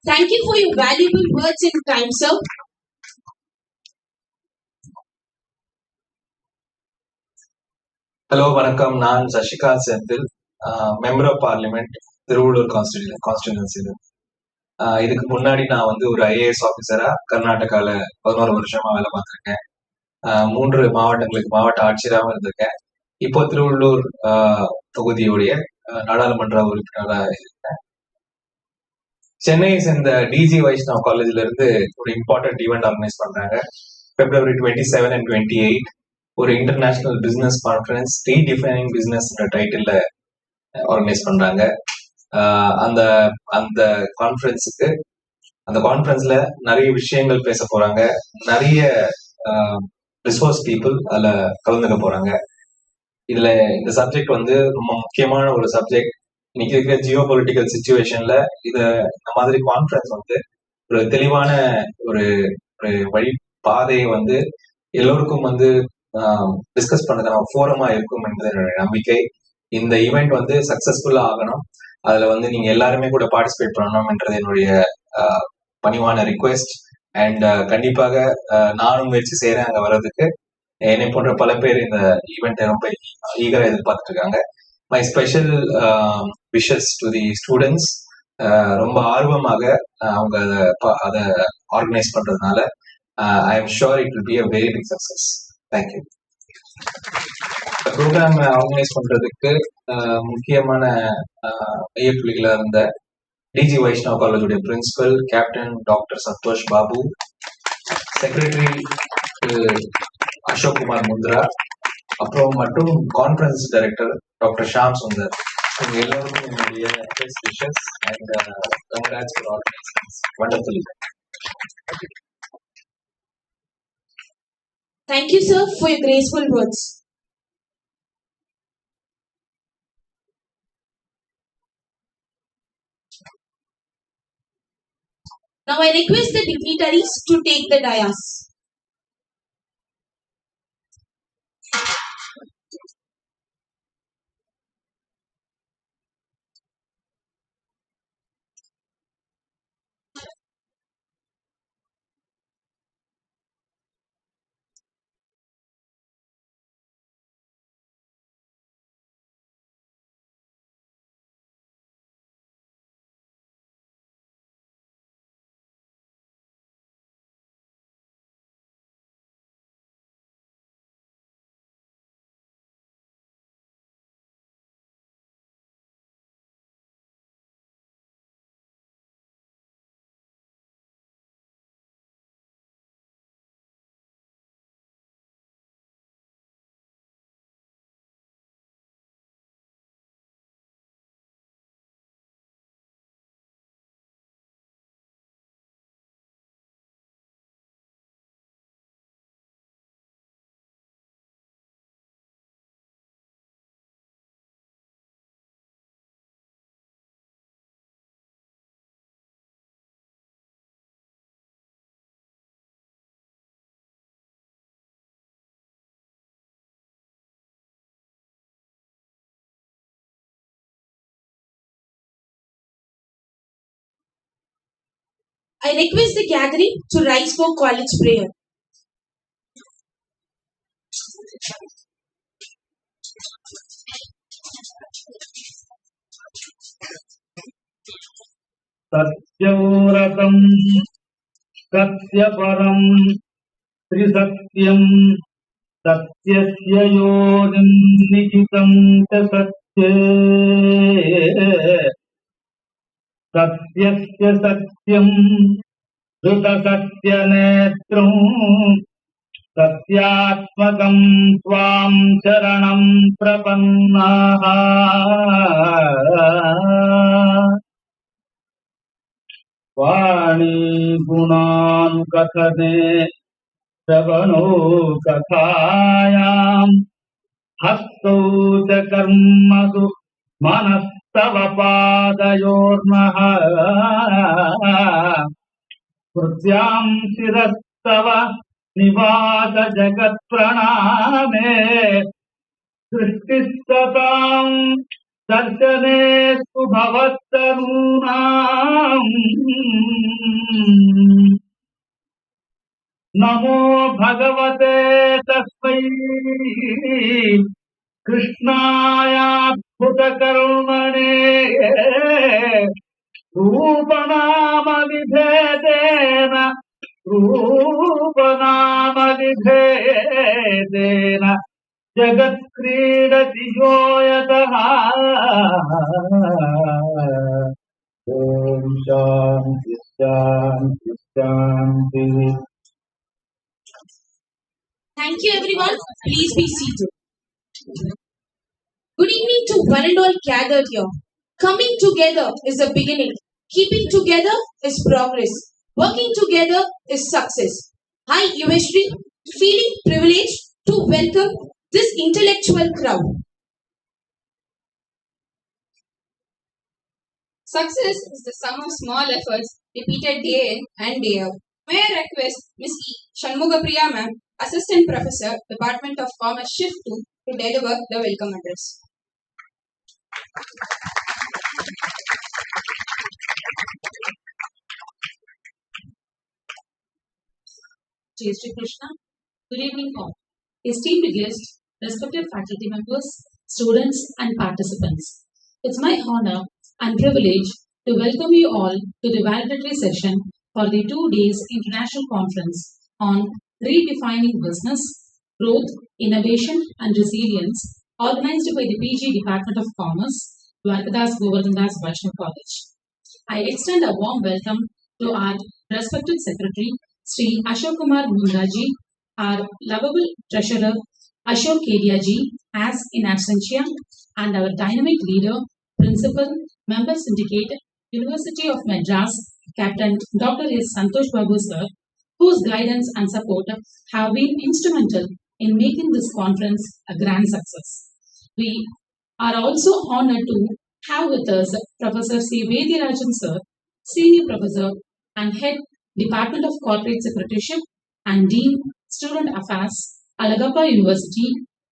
[SPEAKER 5] Thank you for your valuable words and time, sir.
[SPEAKER 6] Hello, வணக்கம். நான் Sasikanth Senthil, member of parliament Tiruvallur constituency. இதுக்கு முன்னாடி நான் வந்து ஒரு IAS ஆஃபீஸரா கர்நாடகால 11 வருஷமா வேலை பார்த்துருக்கேன். 3 மாவட்டங்களுக்கு மாவட்ட ஆட்சியராகவும் இருந்திருக்கேன். இப்போ திருவள்ளூர் தொகுதியுடைய நாடாளுமன்ற உறுப்பினராக இருக்கேன். சென்னையை சேர்ந்த டிஜி வைஷ்ணவ் காலேஜ்ல இருந்து ஒரு இம்பார்ட்டன்ட் ஈவெண்ட் ஆர்கனைஸ் பண்றாங்க. February 27 and 28 ஒரு international business conference redefining business title organise பண்றாங்க. அந்த அந்த கான்ஃபரன்ஸ்ல நிறைய விஷயங்கள் பேச போறாங்க. நிறைய ரிசோர்ஸ் பீப்புள் அதுல கலந்துக்க போறாங்க. இதுல இந்த சப்ஜெக்ட் வந்து ரொம்ப முக்கியமான ஒரு சப்ஜெக்ட். இன்னைக்கு இருக்கிற ஜியோ பொலிட்டிக்கல் சிச்சுவேஷன்ல இந்த மாதிரி கான்ஃபரன்ஸ் வந்து ஒரு தெளிவான ஒரு வழி பாதையை வந்து எல்லோருக்கும் வந்து டிஸ்கஸ் பண்ணதுக்கான ஃபோரமா இருக்கும் என்பது என்னுடைய நம்பிக்கை. இந்த ஈவெண்ட் வந்து சக்சஸ்ஃபுல்லா ஆகணும். அதுல வந்து நீங்க எல்லாருமே கூட பார்ட்டிசிபேட் பண்ணணும் என்றது என்னுடைய பணிவான ரிக்வெஸ்ட். அண்ட் கண்டிப்பாக நானும் முயற்சி செய்யறேன் அங்க வர்றதுக்கு. என்னை போன்ற பல பேர் இந்த ஈவெண்ட்டை ரொம்ப ஈகரா எதிர்பார்த்துட்டு இருக்காங்க. My special wishes to the students. ரொம்ப ஆர்வமாக அவங்க அதை ஆர்கனைஸ் பண்றதுனால I am sure it will be a very big success. Thank you. Programme organise பண்றதுக்கு முக்கியமான மையப்புள்ளிகளா இருந்த டிஜி வைஷ்ணவ் காலேஜுடைய principal captain doctor Santhosh Babu, secretary Ashok Kumar Mundra, அப்புறம் மற்றும் conference director doctor Sham Sundar, இவங்க எல்லாருக்கும் என்னுடைய best wishes and congrats for organisations. Wonderful.
[SPEAKER 5] Thank you, sir, for your graceful words. Now I request the dignitaries to take the dais. I request the gathering to rise for college prayer.
[SPEAKER 7] सत्यव्रतं सत्यपरं त्रिसत्यं सत्यस्य योनिन्निहितं च सत्ये सत्यस्य सत्यं धृतसत्यनेत्रं सत्यात्मकं त्वां शरणं प्रपन्नाः वाणी गुणानुकथने श्रवणो कथायाम् हस्तौ च कर्मसु मनस्तव पादयोर्नः कृत्यां शिरस्तव निवास जगत्प्रणामे सृष्टिस्ततां दर्शने भवत्तनूनाम् नमो भगवते तस्मै कृष्णायाद्भुतकर्मणे रूपनामविभेदेन जगत्क्रीडति यो यतः ॐ शान्ति शान्ति शान्तिः.
[SPEAKER 5] Thank you, everyone. Please be seated. Good evening to one and all gathered here. Coming together is a beginning. Keeping together is progress. Working together is success. I, Yuveshri, feeling privileged to welcome this intellectual crowd.
[SPEAKER 8] Success is the sum of small efforts repeated day in and day out. May I request Ms. E. Shanmugapriya ma'am, Assistant Professor, Department of Commerce Shift 2, to deliver the welcome address.
[SPEAKER 9] Jai Shri Krishna. Good evening all. Esteemed guests, respected faculty members, students and participants. It's my honor and privilege to welcome you all to the valedictory session for the 2 days international conference on redefining business, growth, innovation and resilience organized by the PG Department of Commerce, Dwarkadas Govardhandas Vaishnav College. I extend a warm welcome to our respected secretary, Sri Ashok Kumar Mundaji, our lovable treasurer, Ashok Kediaji, as in absentia, and our dynamic leader, principal, member syndicate, University of Madras, Captain Dr. S. Santosh Babu sir, whose guidance and support have been instrumental in making this conference a grand success. We are also honored to have with us Professor C. Vedirajan Sir, Senior Professor and Head Department of Corporate Secretaryship and Dean Student Affairs, Alagappa University,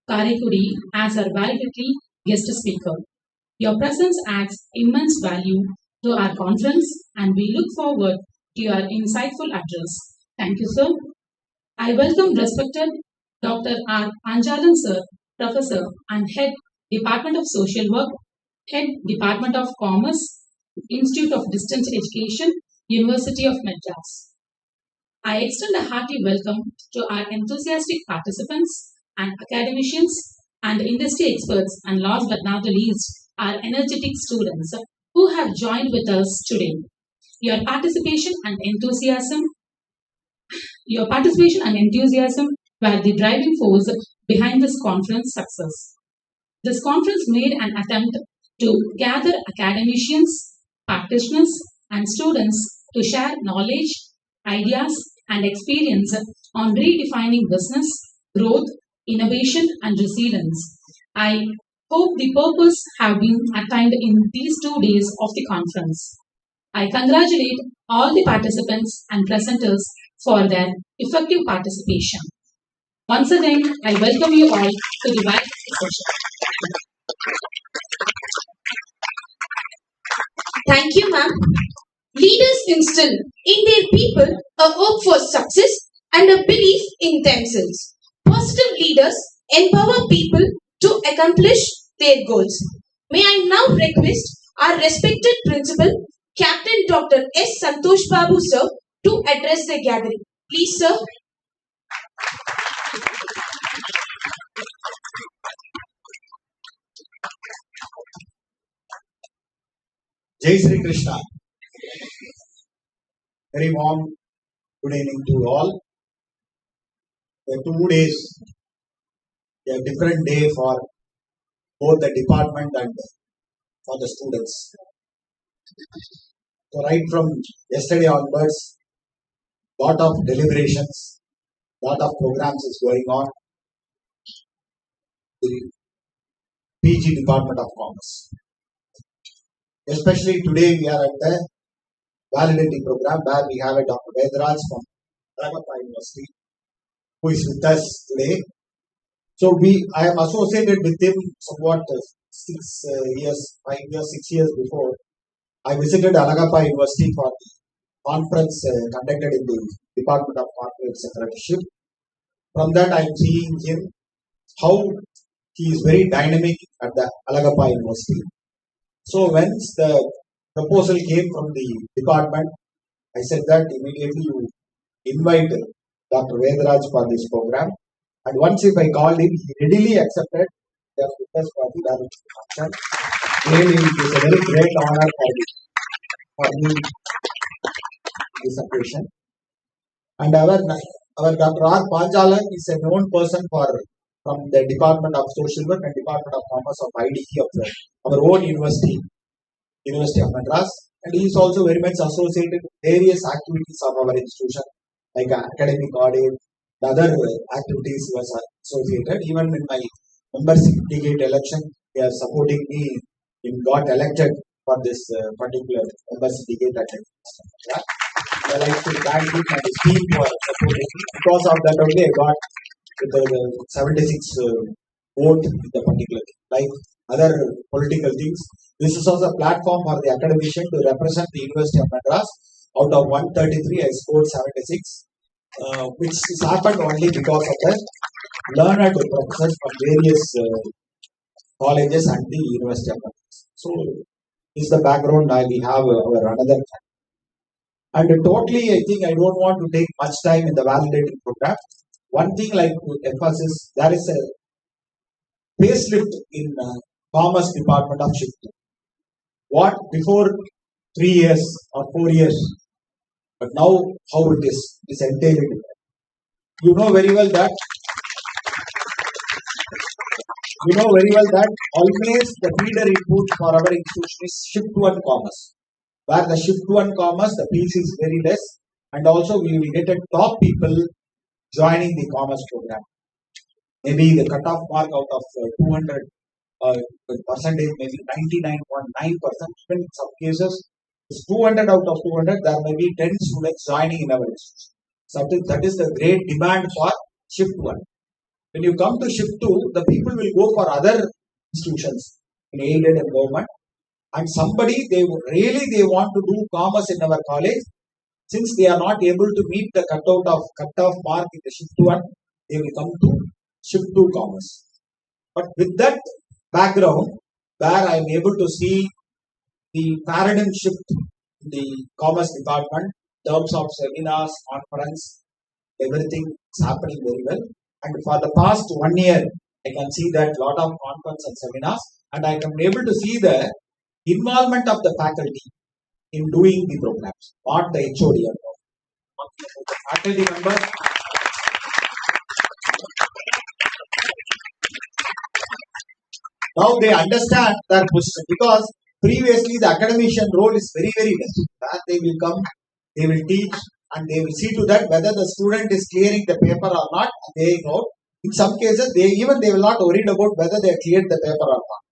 [SPEAKER 9] Karikudi, as our valedictory guest speaker. Your presence adds immense value to our conference and we look forward to your insightful address. Thank you, sir. I welcome respected Dr. R. Anjalan Sir, Professor and Head Department of Social Work, Head Department of Commerce, Institute of Distance Education, University of Madras. I extend a hearty welcome to our enthusiastic participants and academicians and industry experts, and last but not the least, our energetic students who have joined with us today. Your participation and enthusiasm were the driving force behind this conference success. This conference made an attempt to gather academicians, practitioners, and students to share knowledge, ideas, and experience on redefining business, growth, innovation, and resilience. I hope the purpose have been attained in these 2 days of the conference. I congratulate all the participants and presenters for their effective participation. Once again, I welcome you all to the session.
[SPEAKER 5] Thank you, ma'am. Leaders instill in their people a hope for success and a belief in themselves. Positive leaders empower people to accomplish their goals. May I now request our respected principal, Captain Dr. S. Santosh Babu, sir, to address the gathering. Please, sir.
[SPEAKER 10] Jai Sri Krishna. Very warm good evening to all. The 2 days, a different day for both the department and for the students. So right from yesterday onwards, lot of deliberations, lot of programs is going on. The PG Department of Commerce. Especially today we are at the validity program where we have a Dr. Vedraj from Ragappa University who is with us today. So I am associated with him somewhat 6 years, 5 years, 6 years before. I visited Alagappa University for the conference conducted in the Department of Corporate Secretaryship. From that I am seeing him, how he is very dynamic at the Alagappa University. So once the proposal came from the department, I said that immediately you invite Dr. Vedraj for this program. And once if I called him, he readily accepted the request for the validity function. Really, it is a very great honor for me this occasion. And our Dr. R. Panjalan is a known person from the Department of Social Work and Department of Commerce of IDE of our own university, University of Madras. And he is also very much associated with various activities of our institution, like academic audit, the other activities he was associated. Even in my membership delegate election, they are supporting me in got elected for this particular membership delegate election. I like to thank him and his team for supporting me. Because of that only I got the 76 vote in the particular thing. Like other political things, this is also a platform for the academician to represent the University of Madras. Out of 133, I scored 76, which has happened only because of the learned professors from various colleges and the University of Madras. So, this is the background. We have our another. And totally, I think I don't want to take much time in the validating program. One thing like to emphasize, there is a facelift in Commerce Department of Shift. What before 3 years or 4 years, but now how it is entirely different. You know very well that always the feeder input for our institution is Shift 1 Commerce. Where the Shift 1 Commerce, the fees is very less, and also we will get a top people joining the commerce program. Maybe the cutoff mark out of 200 percentage, maybe 99.9%. Even in some cases, it's 200 out of 200. There may be 10 students joining in our institution. So that is the great demand for shift 1. When you come to shift 2, the people will go for other institutions in aided and government, and somebody they want to do commerce in our college. Since they are not able to meet the cutoff mark in the shift 1, they will come to shift 2 commerce. But with that background, where I am able to see the paradigm shift in the commerce department in terms of seminars, conference, everything is happening very well. And for the past 1 year, I can see that lot of conference and seminars, and I am able to see the involvement of the faculty in doing the programs, not the HOD. The faculty members. Now they understand their position, because previously the academician role is very, very less. That they will come, they will teach, and they will see to that whether the student is clearing the paper or not. They know. In some cases, they will not worried about whether they cleared the paper or not.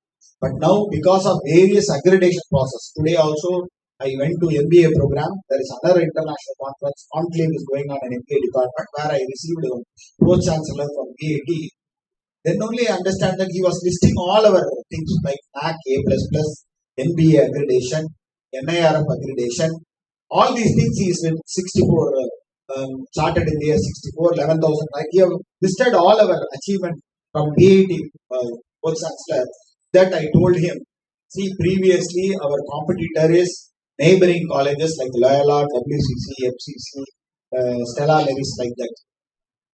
[SPEAKER 10] But now, because of various accreditation process, today also I went to MBA program. There is another international conference, conclave is going on in MBA department, where I received a pro chancellor from BAT. Then only I understand that he was listing all our things like NAC, A++, MBA accreditation, NIRF accreditation. All these things he is with 64, chartered in the year 64, 11,000. Like he have listed all our achievement from BAT, pro chancellor. That I told him, see, previously our competitor is neighboring colleges like Loyola, WCC, FCC, Stella Maris, like that.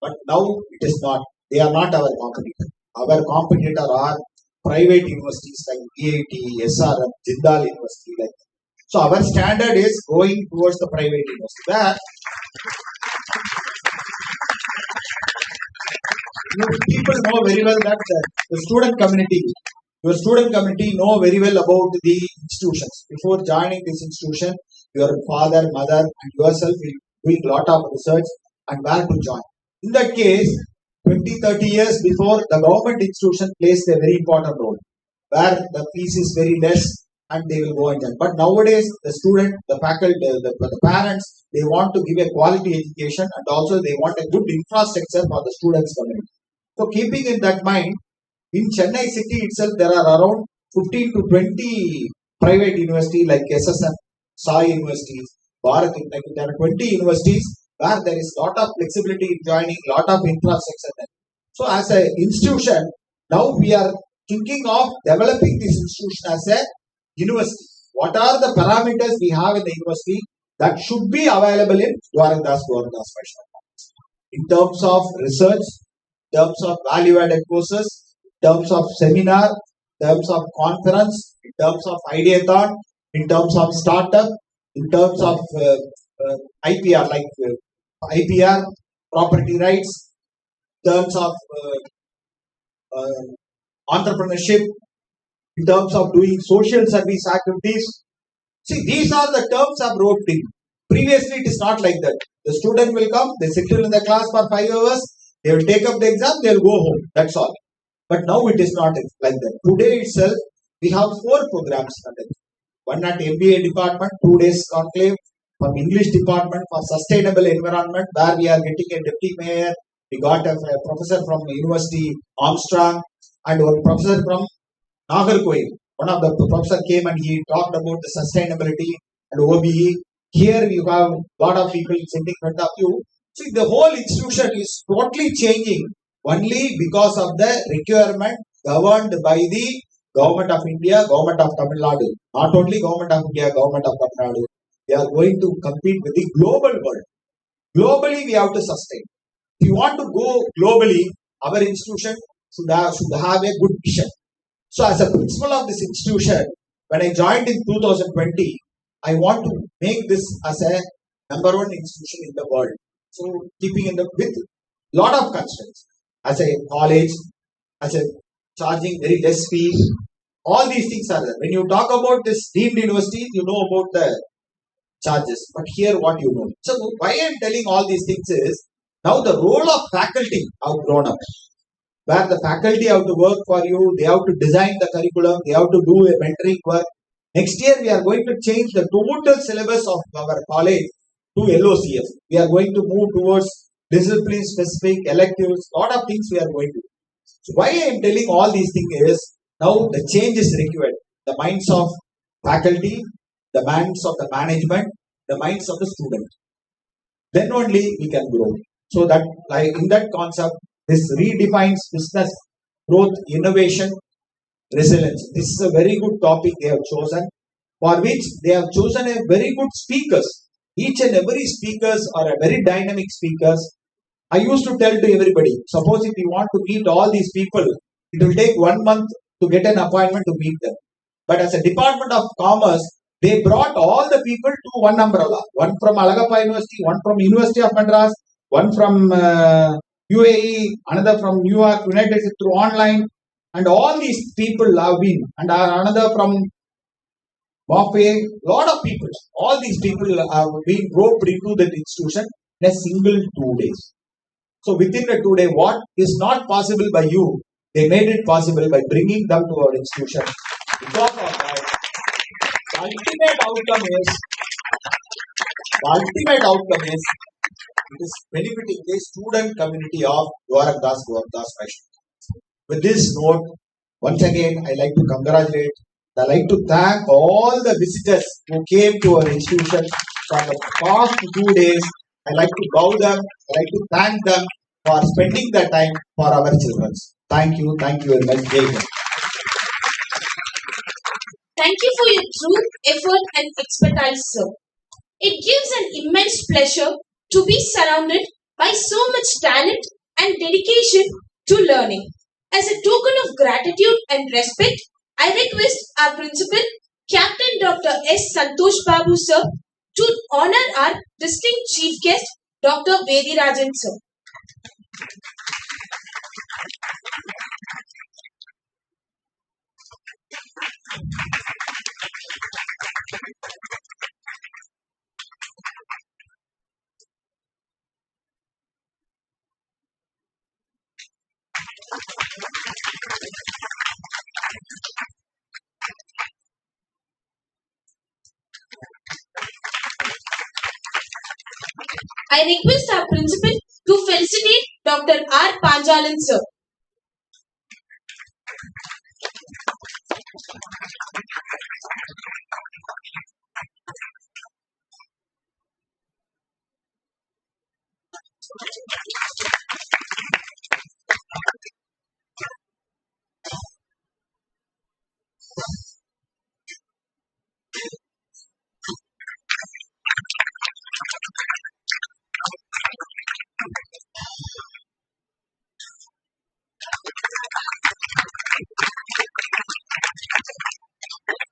[SPEAKER 10] But now it is not. They are not our competitor. Our competitor are private universities like BAT, SRM, Jindal University, like that. So our standard is going towards the private university. Where people know very well that the student community. Your student community know very well about the institutions. Before joining this institution, your father, mother, and yourself will doing a lot of research and where to join. In that case, 20, 30 years before, the government institution plays a very important role, where the fees is very less and they will go and join. But nowadays, the student, the faculty, the parents, they want to give a quality education, and also they want a good infrastructure for the students' community. So keeping in that mind, in Chennai city itself, there are around 15 to 20 private universities like SSN, Sai universities, Bharat, like there are 20 universities where there is lot of flexibility in joining, lot of infrastructure. So as an institution, now we are thinking of developing this institution as a university. What are the parameters we have in the university that should be available in Dwarandas Special? In terms of research, in terms of value-added courses, in terms of seminar, in terms of conference, in terms of ideathon, in terms of startup, in terms of IPR, like IPR, property rights, in terms of entrepreneurship, in terms of doing social service activities. See, these are the terms I've wrote in. Previously, it is not like that. The student will come, they sit in the class for 5 hours, they will take up the exam, they will go home. That's all. But now it is not like that. Today itself, we have 4 programs. One at MBA department, 2 days conclave, from English department for sustainable environment, where we are getting a deputy mayor. We got a professor from University Armstrong and one professor from Nagarkoil. One of the professor came and he talked about the sustainability and OBE. Here you have a lot of people sitting in front of you. See, the whole institution is totally changing only because of the requirement governed by the Government of India, Government of Tamil Nadu. Not only Government of India, Government of Tamil Nadu. They are going to compete with the global world. Globally, we have to sustain. If you want to go globally, our institution should have a good vision. So as a principal of this institution, when I joined in 2020, I want to make this as a number 1 institution in the world. So keeping in the with lot of constraints. As a college, as a charging very less fees, all these things are there. When you talk about this deemed universities, you know about the charges. But here what you know. So why I am telling all these things is, now the role of faculty have grown up. Where the faculty have to work for you, they have to design the curriculum, they have to do a mentoring work. Next year we are going to change the total syllabus of our college to LOCF. We are going to move towards discipline specific electives, lot of things we are going to do. So why I am telling all these things is, now the change is required. The minds of faculty, the minds of the management, the minds of the student. Then only we can grow. So that, like in that concept, this redefines business growth, innovation, resilience. This is a very good topic they have chosen, for which they have chosen a very good speakers. Each and every speakers are a very dynamic speakers. I used to tell to everybody, suppose if you want to meet all these people, it will take 1 month to get an appointment to meet them. But as a Department of Commerce, they brought all the people to one umbrella. One from Alagappa University, one from University of Madras, one from UAE, another from New York, United States through online. And all these people have been, and another from Bombay, lot of people. All these people have been roped into that institution in a single 2 days. So within the 2 days, what is not possible by you, they made it possible by bringing them to our institution. Because of that, the ultimate outcome is it is benefiting the student community of Dwarakdas Fashion. With this note, once again, I like to congratulate, I like to thank all the visitors who came to our institution for the past 2 days. I like to bow them, I like to thank them for spending their time for our children. Thank you very much. Jai Hind.
[SPEAKER 5] Thank you for your truth, effort, and expertise, sir. It gives an immense pleasure to be surrounded by so much talent and dedication to learning. As a token of gratitude and respect, I request our principal, Captain Dr. S. Santosh Babu, sir, to honor our distinct chief guest, Dr. Vedirajan, sir. I request our principal to felicitate Dr. R. Panjalan, sir.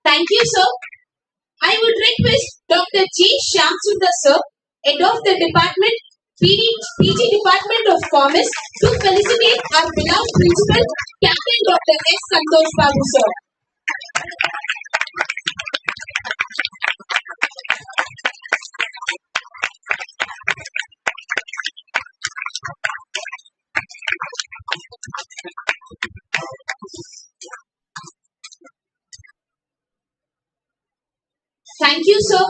[SPEAKER 5] Thank you, sir. I would request Dr. G. Shamsundar, sir, head of the department, PG Department of Commerce, to felicitate our beloved principal, Captain Dr. S. Santosh Babu, sir. Thank you, sir.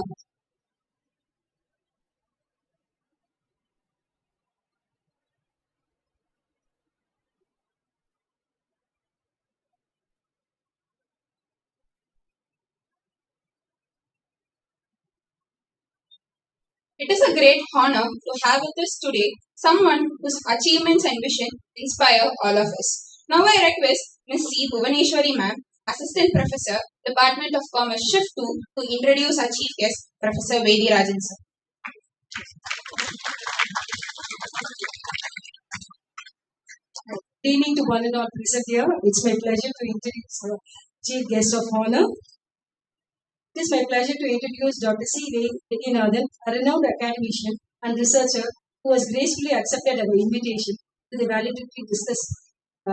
[SPEAKER 8] It is a great honor to have with us today someone whose achievements and vision inspire all of us. Now I request Ms. C. Bhuvaneshwari ma'am, Assistant Professor, Department of Commerce Shift 2, to introduce our chief guest, Professor Vedirajan, sir.
[SPEAKER 11] Good evening to one and all present here. It's my pleasure to introduce the chief guest of honor. It is my pleasure to introduce Dr. C. Vedinathan, a renowned academician and researcher who has gracefully accepted our invitation to the valedictory discuss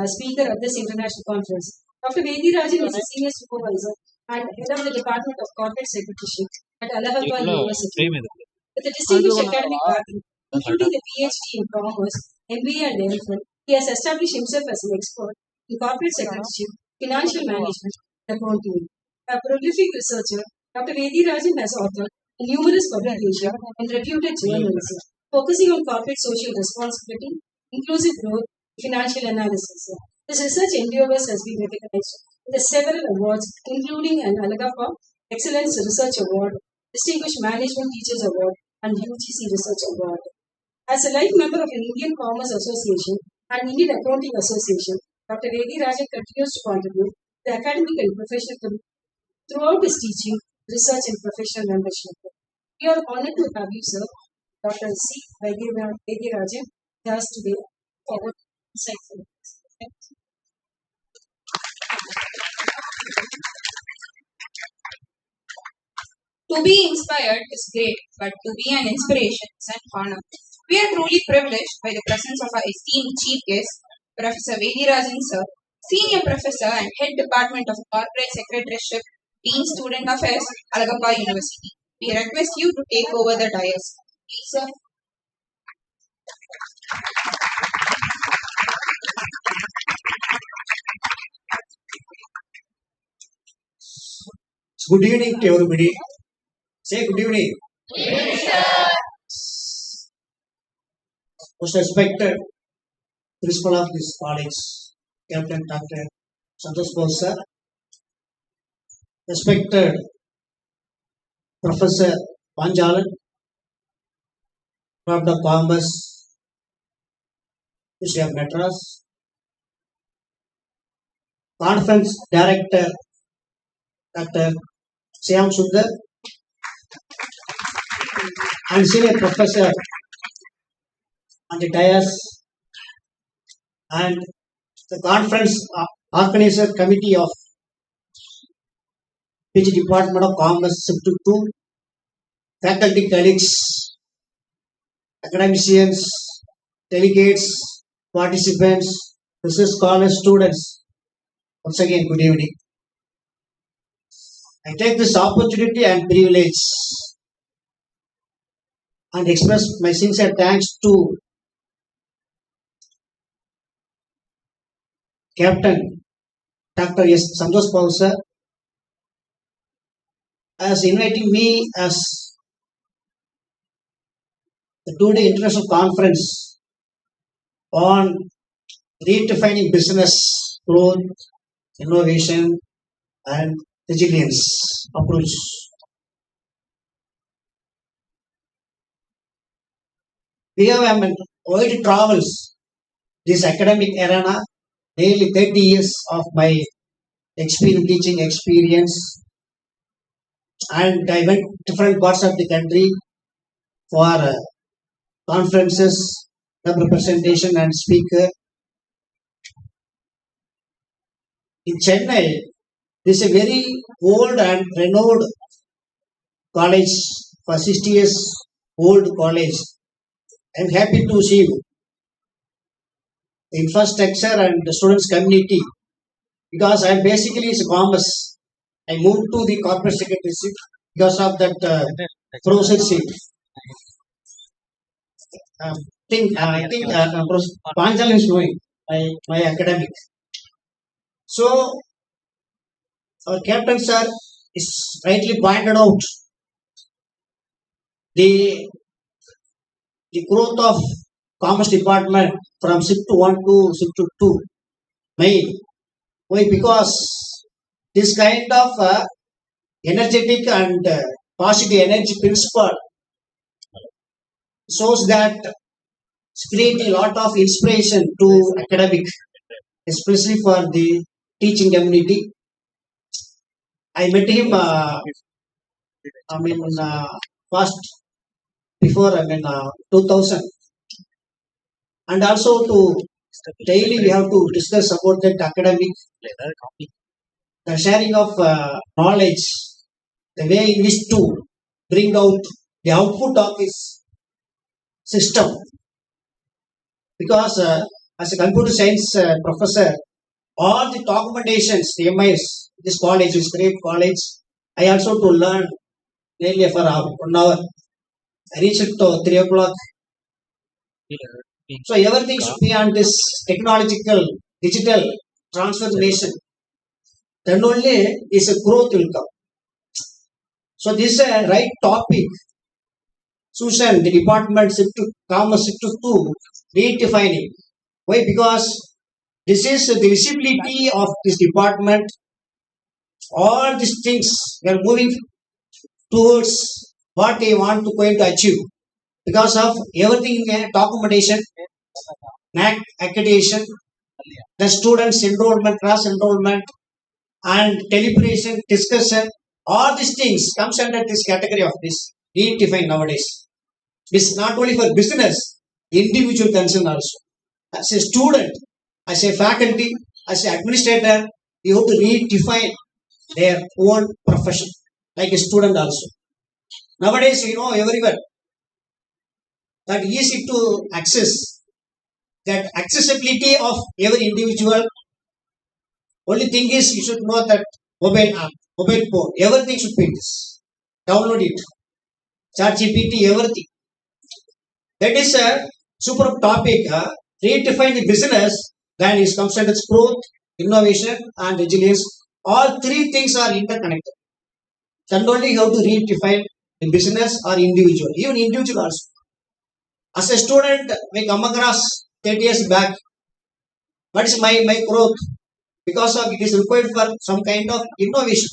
[SPEAKER 11] speaker at this international conference. Dr. Vedirajan is a senior supervisor and head of the Department of Corporate Secretary at Allahabad University. With a distinguished academic background, including a PhD in Commerce, MBA and MPhil, he has established himself as an expert in corporate secretary, financial management, and accounting. A prolific researcher, Dr. Rajan has authored numerous publications in reputed journals, focusing on corporate social responsibility, inclusive growth, financial analysis. His research endeavors has been recognized with several awards, including an Alagappa Excellence Research Award, Distinguished Management Teachers Award, and UGC Research Award. As a life member of the Indian Commerce Association and Indian Accounting Association, Dr. Rajan continues to contribute to the academic and professional community throughout his teaching, research, and professional membership. We are honored to have you, sir, Dr. C. Rajan, with us today for our insightful.
[SPEAKER 8] To be inspired is great, but to be an inspiration is an honor. We are truly privileged by the presence of our esteemed chief guest, Professor Vedirajan Sir, Senior Professor and Head Department of Corporate Secretaryship, Dean Student Affairs, Alagappa University. We request you to take over the dais. Please, sir.
[SPEAKER 10] Good evening to everybody. Say good evening. Most respected principal of this college, Captain Dr. Santosh Bose sir. Respected Professor Panjalan from the Commerce University of Madras. Conference Director Dr. Shyam Sundar and Senior Professor on the dais, and the conference organizer committee of PG Department of Commerce SESSION-2, faculty colleagues, academicians, delegates, participants, research scholars, students. Once again, good evening. I take this opportunity and privilege and express my sincere thanks to Captain Dr. S. Santosh Bose sir as inviting me as the two-day international conference on redefining business growth, innovation, and resilience approach. We have wide travels this academic arena, nearly 30 years of my teaching experience, and I went different parts of the country for conferences, representation, and speaker. In Chennai, this is a very old and renowned college, for 60 years old college. I am happy to see you. The infrastructure and the students community, because I am basically is commerce. I moved to the corporate secretaryship because of that professorship. I think Panjal is knowing my academic. So our captain sir is rightly pointed out the growth of commerce department from SESSION-1 to SESSION-2. Why? Because this kind of energetic and positive energy principle shows that it's creating a lot of inspiration to academic, especially for the teaching community. I met him, first before 2000, and also to daily we have to discuss about that academic, the sharing of knowledge, the way in which to bring out the output of this system. Because as a computer science professor,
[SPEAKER 12] all the documentations, the MIS, this college is great college. I also to learn nearly for 1 hour. I reached to 3 o'clock. So everything should be on this technological, digital transformation. Then only is a growth will come. So this is a right topic. Susan, the department shift to commerce shift to redefining. Why? Because this is the visibility of this department. All these things we are moving towards what they want to going to achieve because of everything in documentation, accreditation, the students enrollment, cross enrollment, and deliberation, discussion. All these things comes under this category of this redefine nowadays. This is not only for business, individual concern also. As a student, as a faculty, as an administrator, you have to redefine their own profession, like a student also. Nowadays, you know everyone that easy to access, that accessibility of every individual. Only thing is you should know that mobile app, mobile phone, everything should be this. Download it. ChatGPT, everything. That is a super topic. Redefine the business, then it comes under growth, innovation, and resilience. All three things are interconnected. Then only you have to redefine the business or individual, even individual also. As a student, I come across 30 years back. What is my growth? Because of it is required for some kind of innovation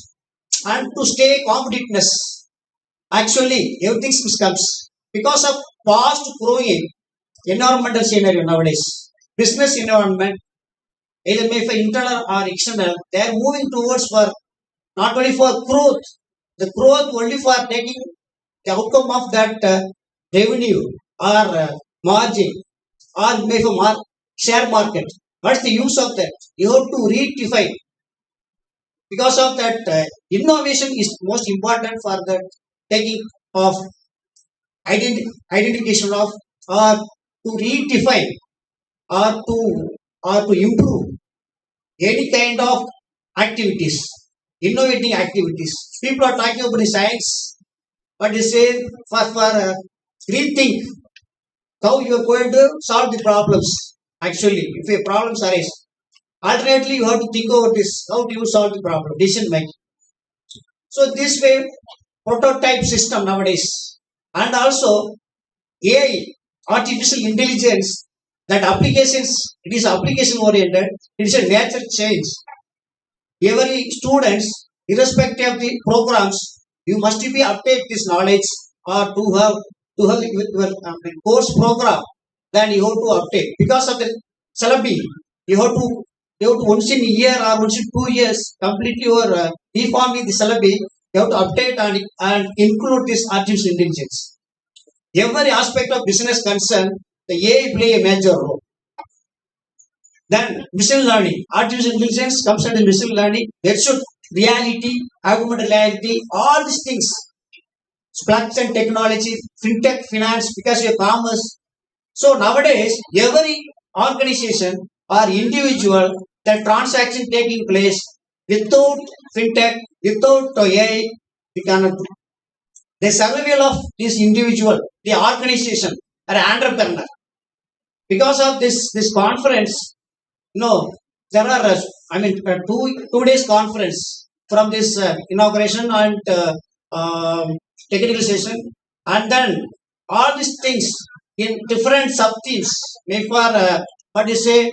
[SPEAKER 12] and to stay competitiveness. Actually, everything comes because of fast growing environmental scenario nowadays. Business environment, either may for internal or external, they are moving towards for not only for growth, the growth only for taking the outcome of that revenue or margin or maybe for share market. What's the use of that? You have to redefine. Because of that, innovation is most important for the taking of identification of or to redefine or to improve any kind of activities, innovating activities. People are talking about the science, but they say for rethink how you are going to solve the problems. Actually, if a problem arise, alternately you have to think about this. How do you solve the problem? Decision making. So this way, prototype system nowadays, and also AI, artificial intelligence, that applications, it is application oriented, it is a nature change. Every students, irrespective of the programs, you must be update this knowledge or to have your course program, then you have to update. Because of the syllabi, you have to once in a year or once in 2 years completely your reforming the syllabi, you have to update and include this artificial intelligence. Every aspect of business concern, the AI play a major role. Then machine learning, artificial intelligence comes under machine learning. That should reality, augmented reality, all these things. Blockchain technology, fintech, finance, because of commerce. So nowadays, every organization or individual, the transaction taking place without fintech, without AI, we cannot do. The survival of this individual, the organization, or entrepreneur. Because of this conference, there are two days conference from this inauguration and technical session, and then all these things in different sub themes, maybe for artificial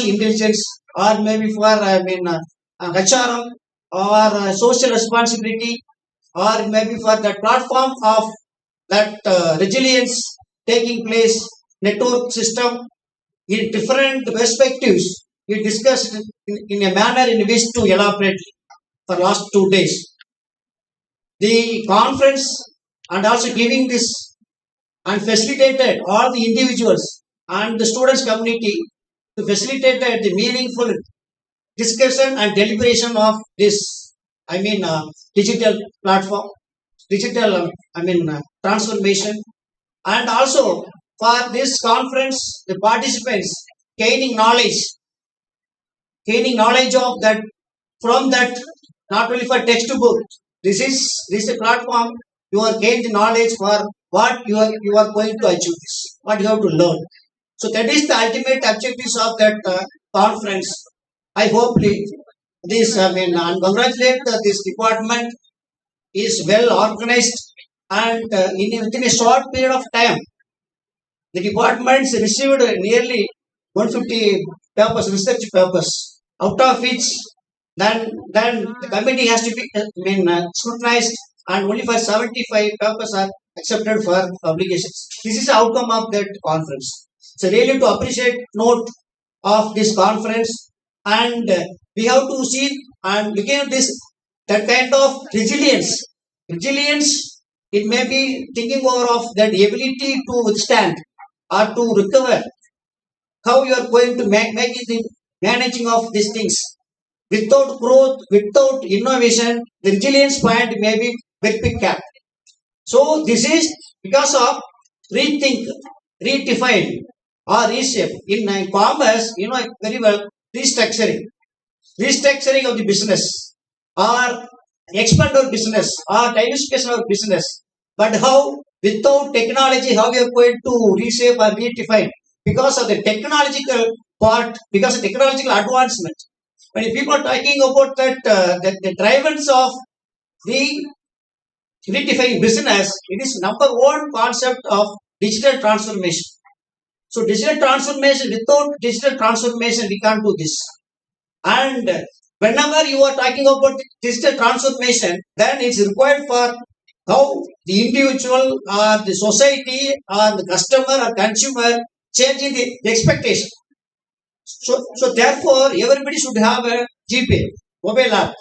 [SPEAKER 12] intelligence, or maybe for HRM or social responsibility, or maybe for the platform of that resilience taking place, network system, in different perspectives. We discussed in a manner in which to elaborate for last 2 days. The conference and also giving this and facilitated all the individuals and the students community to facilitate the meaningful discussion and deliberation of this, digital platform, digital, transformation. And also for this conference, the participants gaining knowledge gaining knowledge of that from that, not only for textbook. This is a platform you are gain the knowledge for what you are going to achieve this, what you have to learn. So that is the ultimate objectives of that conference. I hope this, and congratulate this department is well organized, and within a short period of time, the departments received nearly 150 papers, research papers, out of which then the committee has to be scrutinized, and only for 75 papers are accepted for publications. This is the outcome of that conference. So really to appreciate note of this conference, and we have to see and look at this, that kind of resilience. Resilience, it may be thinking over of that ability to withstand or to recover. How you are going to make the managing of these things. Without growth, without innovation, the resilience point may be very big gap. So this is because of rethink, redefine, or reshape. In commerce, you know very well, restructuring of the business, or expand our business, or diversification of business. But how, without technology, how we are going to reshape or redefine? Because of the technological part, because of technological advancement. When people are talking about that, the drivers of the redefining business, it is number one concept of digital transformation. So digital transformation, without digital transformation, we can't do this. And whenever you are talking about digital transformation, then it's required for how the individual or the society or the customer or consumer changing the expectation. So therefore, everybody should have a GPay, mobile app,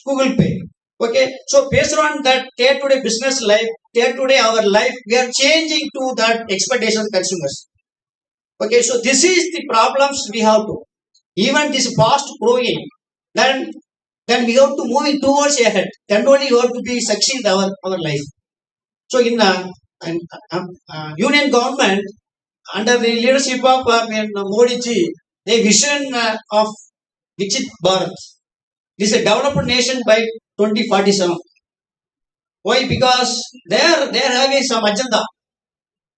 [SPEAKER 12] Google Pay. Okay, so based on that day-to-day business life, day-to-day our life, we are changing to that expectation of consumers. Okay, so this is the problems we have to. Even this fast growing, then we have to move it towards ahead. Then only you have to be succeed our life. So in union government, under the leadership of Modi ji, the vision of Viksit Bharat is a developed nation by 2047. Why? Because they are having some agenda.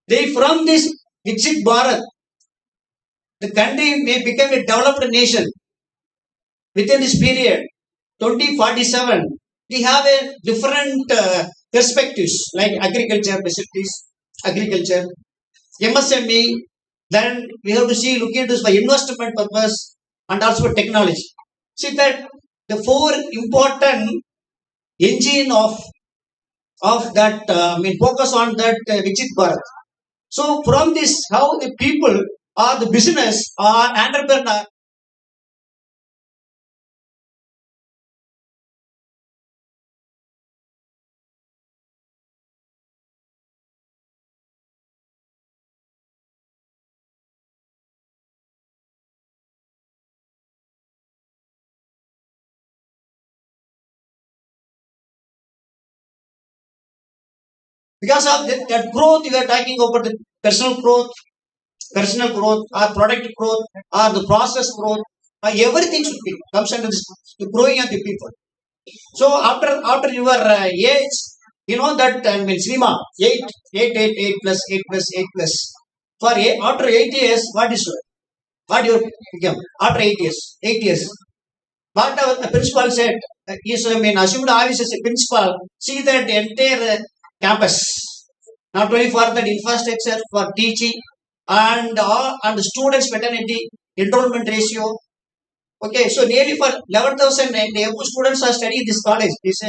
[SPEAKER 12] They from this Viksit Bharat, the country may become a developed nation within this period. 2047, we have a different perspectives like agriculture facilities, agriculture, MSME. Then we have to see, look into this for investment purpose and also for technology. See that the four important engine of that focus on that Viksit Bharat. So from this, how the people or the business or entrepreneur because of that growth, we are talking about the personal growth or product growth or the process growth, everything should be comes under this, the growing of the people. So after your age, you know that cinema 8 plus 8 plus 8 plus. For after 8 years, what you become after 8 years? 8 years. What our principal said is assumed office as a principal, see that entire campus, not only for that infrastructure for teaching and students fraternity enrollment ratio. Okay, so nearly for 11,000 and above students are studying this college. It's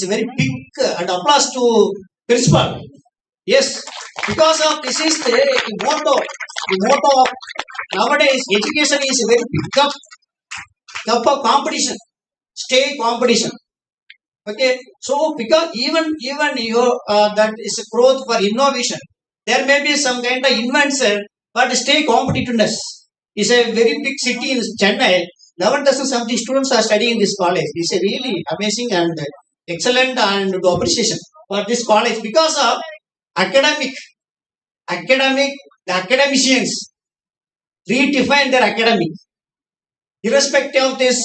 [SPEAKER 12] a very big and applause to principal. Yes, because of this is the motto. The motto of nowadays education is a very big cup of competition, state competition. Okay, so because even your that is a growth for innovation, there may be some kind of invention, but state competitiveness is a very big city in Chennai. 11,000 something students are studying in this college. It's a really amazing and excellent and to appreciation for this college because of the academicians redefine their academic. irrespective of this,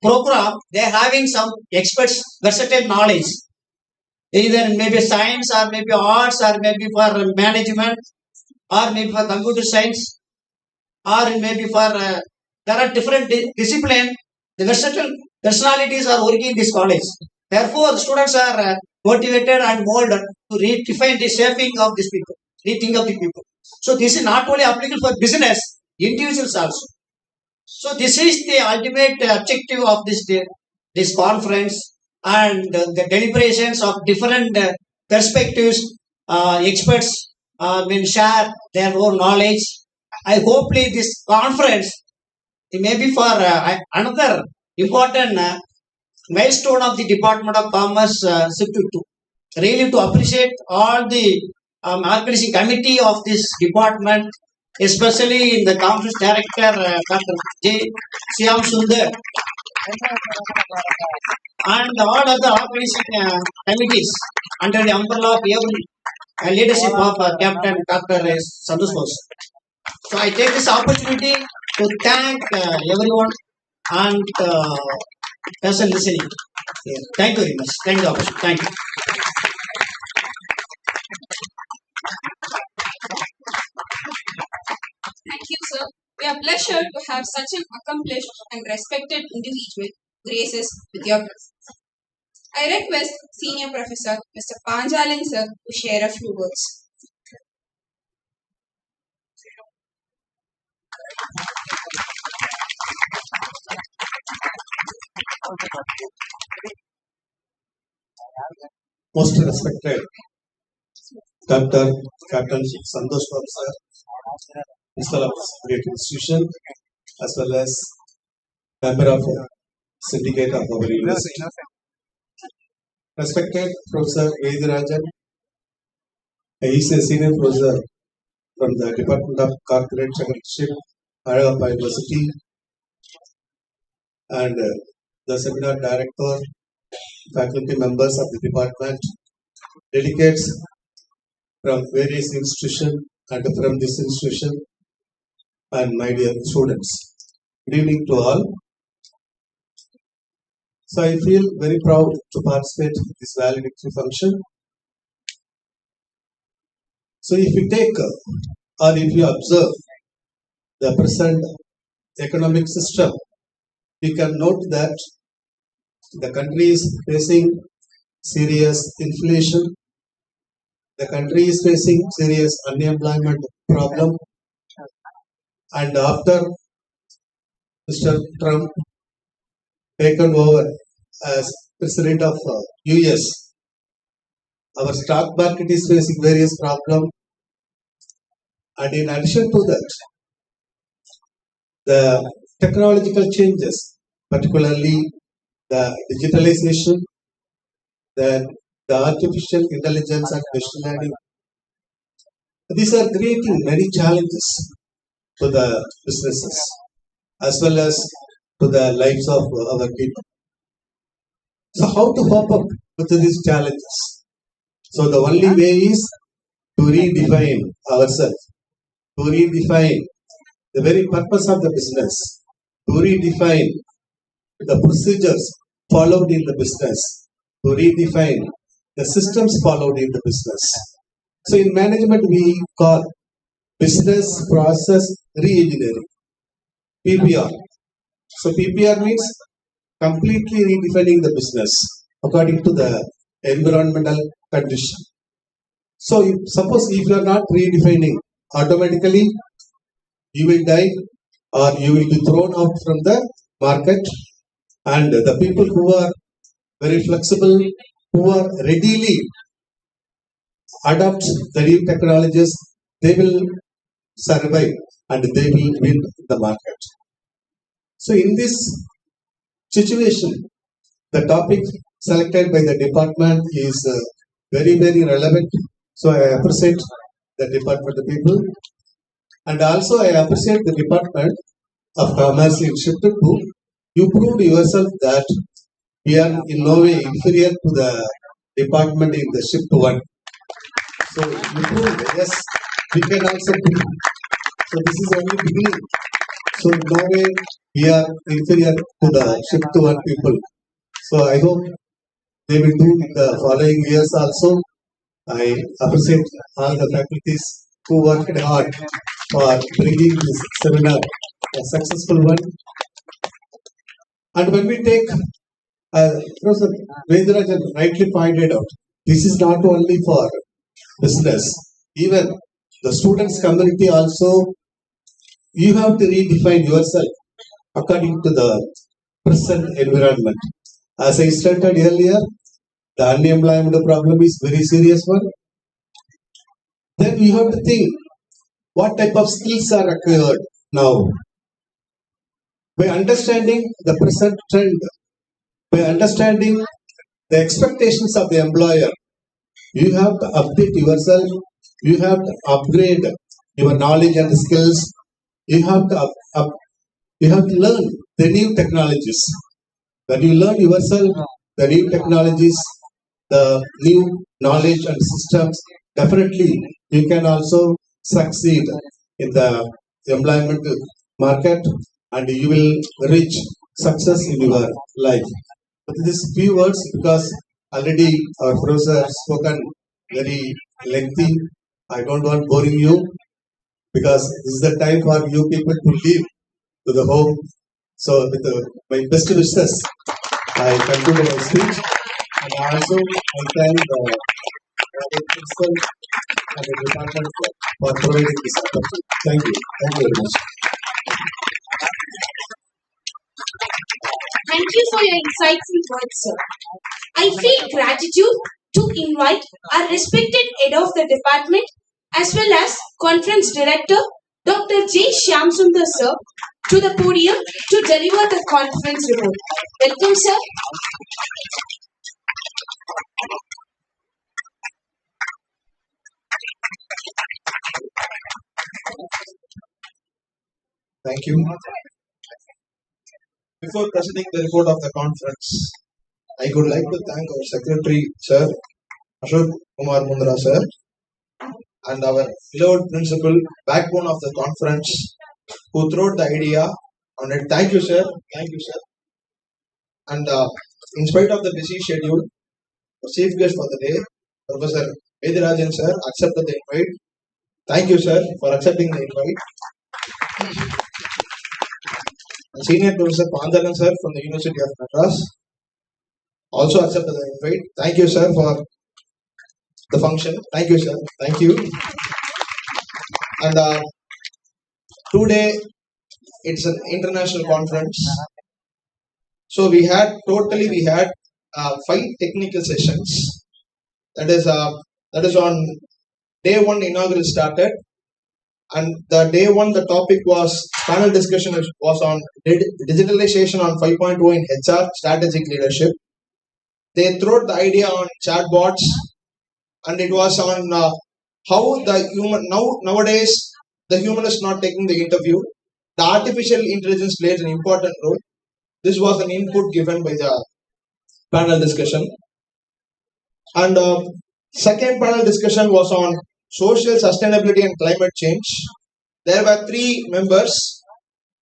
[SPEAKER 12] program, they are having some experts, versatile knowledge, either maybe science or maybe arts or maybe for management or maybe for computer science or maybe for there are different discipline. The versatile personalities are working in this college. Therefore, the students are motivated and molded to redefine the shaping of these people, rethink of the people. So this is not only applicable for business, individuals also. So this is the ultimate objective of this conference, and the deliberations of different perspectives. Experts will share their own knowledge. I hopefully this conference it may be for another important milestone of the Department of Commerce SESSION-2. Really to appreciate all the organizing committee of this department, especially in the conference director Dr. J. Siam Sundar and all other organizing committees under the umbrella of every leadership of Captain Dr. Santosh Bose. So I take this opportunity to thank everyone and person listening. Yeah. Thank you very much. Thank you. Thank you.
[SPEAKER 8] Thank you, sir. We are pleasure to have such an accomplished and respected individual grace us with your presence. I request Senior Professor Mr. Panjalan sir to share a few words.
[SPEAKER 13] Most respected Dr. Captain Santosh Bose sir, Principal of this great institution, as well as member of syndicate of our university. Respected Professor Vedirajan, he is a senior professor from the Department of Corporate Secretariat, Arizona University, and the seminar director, faculty members of the department, delegates from various institutions and from this institution, and my dear students. Good evening to all. So I feel very proud to participate in this valedictory function. So if you take or if you observe the present economic system, we can note that the country is facing serious inflation. The country is facing serious unemployment problem. And after Mr. Trump taken over as president of US, our stock market is facing various problems. And in addition to that, the technological changes, particularly the digitalization, the artificial intelligence and machine learning, these are creating many challenges to the businesses as well as to the lives of our people. So how to cope up with these challenges? So the only way is to redefine ourselves, to redefine the very purpose of the business, to redefine the procedures followed in the business, to redefine the systems followed in the business. So in management we call business process re-engineering, PPR. So PPR means completely redefining the business according to the environmental condition. So suppose if you are not redefining, automatically you will die or you will be thrown out from the market, and the people who are very flexible, who are readily adopt the new technologies, they will survive and they will win the market. So in this situation, the topic selected by the department is very, very relevant. So I appreciate the department people, and also I appreciate the Department of Commerce in SESSION-2. You proved yourself that we are in no way inferior to the department in the SESSION-1. So you proved, yes, we can also do. So this is only beginning. So in no way we are inferior to the shift one people. So I hope they will do in the following years also. I appreciate all the faculties who worked hard for bringing this seminar a successful one. And when we take, Professor Vedarajan rightly pointed out, this is not only for business, even the students community also, you have to redefine yourself according to the present environment. As I stated earlier, the unemployment problem is very serious one. Then we have to think what type of skills are required now. By understanding the present trend, by understanding the expectations of the employer, you have to update yourself, you have to upgrade your knowledge and skills, you have to learn the new technologies. When you learn yourself the new technologies, the new knowledge and systems, definitely you can also succeed in the employment market and you will reach success in your life. But these few words, because already our professor has spoken very lengthy, I don't want boring you, because this is the time for you people to leave to the home. So with my best wishes, I conclude my speech. And also I thank the principal and the department for providing this opportunity. Thank you. Thank you very much.
[SPEAKER 5] Thank you for your insightful words, sir. I feel gratitude to invite our respected head of the department as well as conference director, Dr. J. Shyamsundar, sir, to the podium to deliver the conference report. Welcome, sir.
[SPEAKER 3] Thank you. Before presenting the report of the conference, I would like to thank our secretary, sir, Ashok Kumar Mundra, sir, and our beloved principal, backbone of the conference, who threw the idea on it. Thank you, sir. Thank you, sir. And in spite of the busy schedule, the chief guest for the day, Professor Vedarajan, sir, accepted the invite. Thank you, sir, for accepting the invite. And Senior Professor Pandalan, sir, from the University of Madras, also accepted the invite. Thank you, sir, for the function. Thank you, sir. Thank you. And today, it's an international conference. So we had 5 technical sessions. That is on day 1 inaugural started. And the day 1, the topic was, panel discussion was on digitalization on 5.0 in HR, strategic leadership. They threw the idea on chatbots, and it was on how the human, nowadays, the human is not taking the interview. The artificial intelligence plays an important role. This was an input given by the panel discussion. And second panel discussion was on social sustainability and climate change. There were 3 members.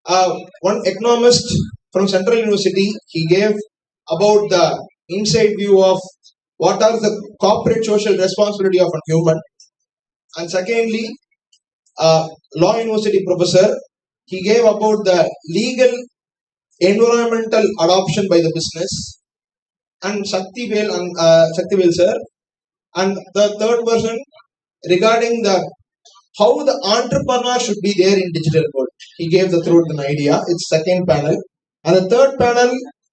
[SPEAKER 3] One economist from Central University, he gave about the inside view of what are the corporate social responsibility of a human. And secondly, law university professor, he gave about the legal environmental adoption by the business. And Shaktivel sir. And the third person regarding how the entrepreneur should be there in digital world. He gave the through an idea. It's second panel. And the third panel,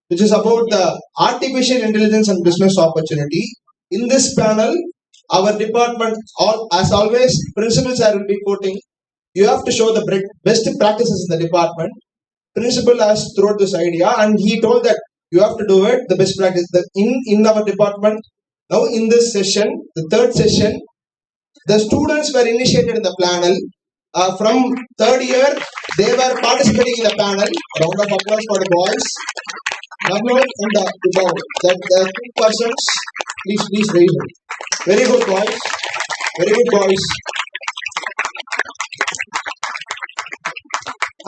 [SPEAKER 3] which is about the artificial intelligence and business opportunity. In this panel, our department, as always, principals will be quoting. You have to show the best practices in the department. Principal has thrown this idea, and he told that you have to do it, the best practice. In our department, now in this session, the third session, the students were initiated in the panel. From third year, they were participating in the panel. Round of applause for the boys. Navlot and the 2 persons, please raise it. Very good boys. Very good boys.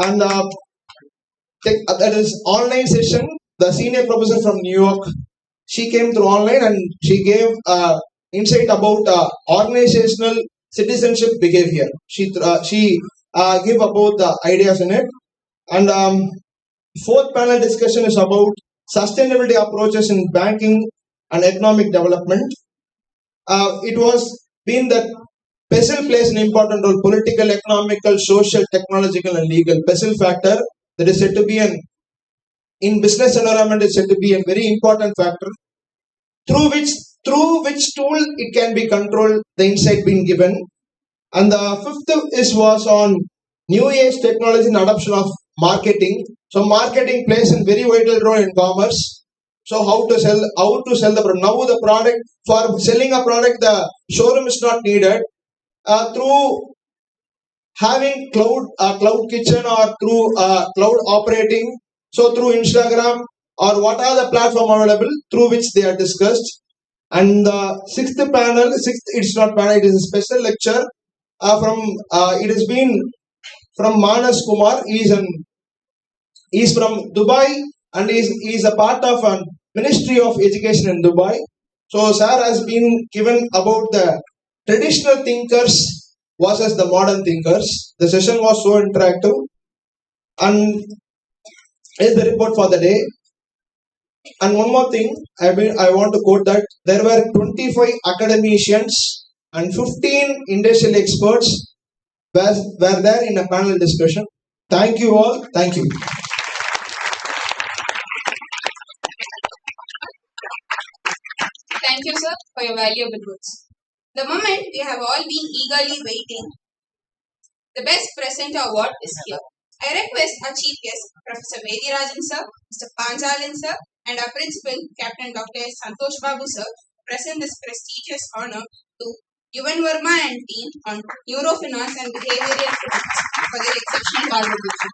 [SPEAKER 3] and that is online session. The senior professor from New York, she came through online and she gave insight about organizational citizenship behavior. She gave about the ideas in it. And fourth panel discussion is about sustainability approaches in banking and economic development. It was been that PESIL plays an important role: political, economical, social, technological, and legal. PESIL factor, that is said to be in business environment, is said to be a very important factor through which tool it can be controlled. The insight being given, and the fifth was on new age technology and adoption of marketing. So marketing plays a very vital role in commerce. So how to sell the product. Now the product, for selling a product, the showroom is not needed. Through having cloud kitchen or through cloud operating, so through Instagram or what are the platform available through which they are discussed. And the it's not panel, it is a special lecture it has been from Manas Kumar. He's from Dubai and he's a part of a Ministry of Education in Dubai. So sir has been given about the traditional thinkers versus the modern thinkers. The session was so interactive, and is the report for the day. And one more thing, I want to quote that there were 25 academicians and 15 industrial experts were there in a panel discussion. Thank you all. Thank you.
[SPEAKER 8] Thank you, sir, for your valuable words. The moment we have all been eagerly waiting, the Best Presenter Award is here. I request our Chief Guest, Professor Vedirajan sir, Mr. Panjalan sir, and our Principal, Captain Dr. Santosh Babu sir, present this prestigious honor to Yuvan Verma and team on Neurofinance and Behavioral Finance for their exceptional contribution.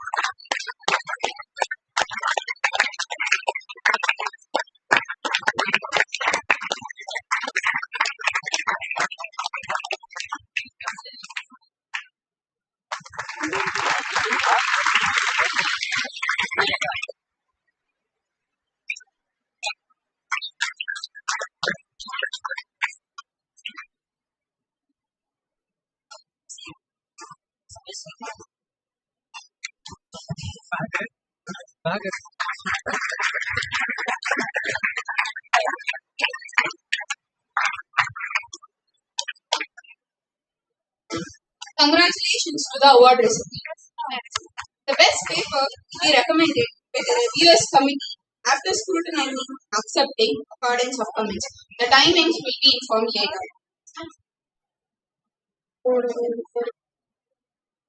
[SPEAKER 8] Congratulations to the award recipients. The best paper we recommended by the reviewers committee after scrutinizing accepting accordance of comments. The timings will be informed later.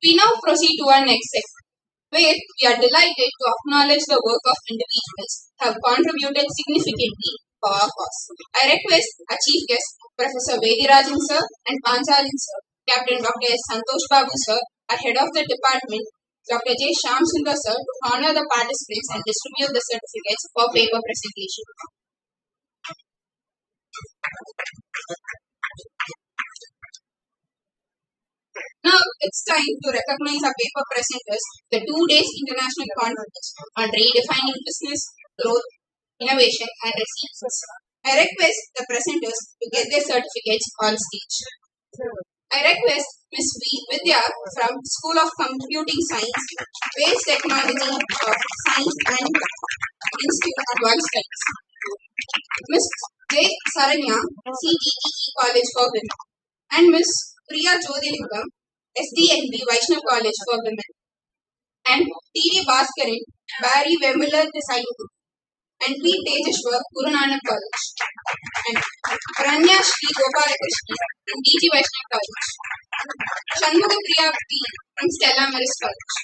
[SPEAKER 8] We now proceed to our next segment, where we are delighted to acknowledge the work of individuals who have contributed significantly for our cause. I request our Chief Guest, Professor Vedirajan sir and Panjalan sir, Captain Dr. Santosh Babu sir, our Head of the Department, Dr. J. Shamsundar sir, to honor the participants and distribute the certificates for paper presentation. Now it's time to recognize our paper presenters, the 2 days international conference on redefining business, growth, innovation, and resilience. I request the presenters to get their certificates on stage. I request Ms. V. Vidya from School of Computing Science, Waste Technology of Science and Institute of Advanced Studies. Ms. J. Saranya, CTE College for Women. And Ms. Priya Jodhilingam, SDNB Vaishnav College for Women. And T.D. Bhaskaran, Barry Wemiller Design Group. And P. Tejeshwar, Guru Nanak College. And Ranya Shri Gopalakrishnan from DG Vaishnav College. Shanmuga Priya P. from Stella Maris College.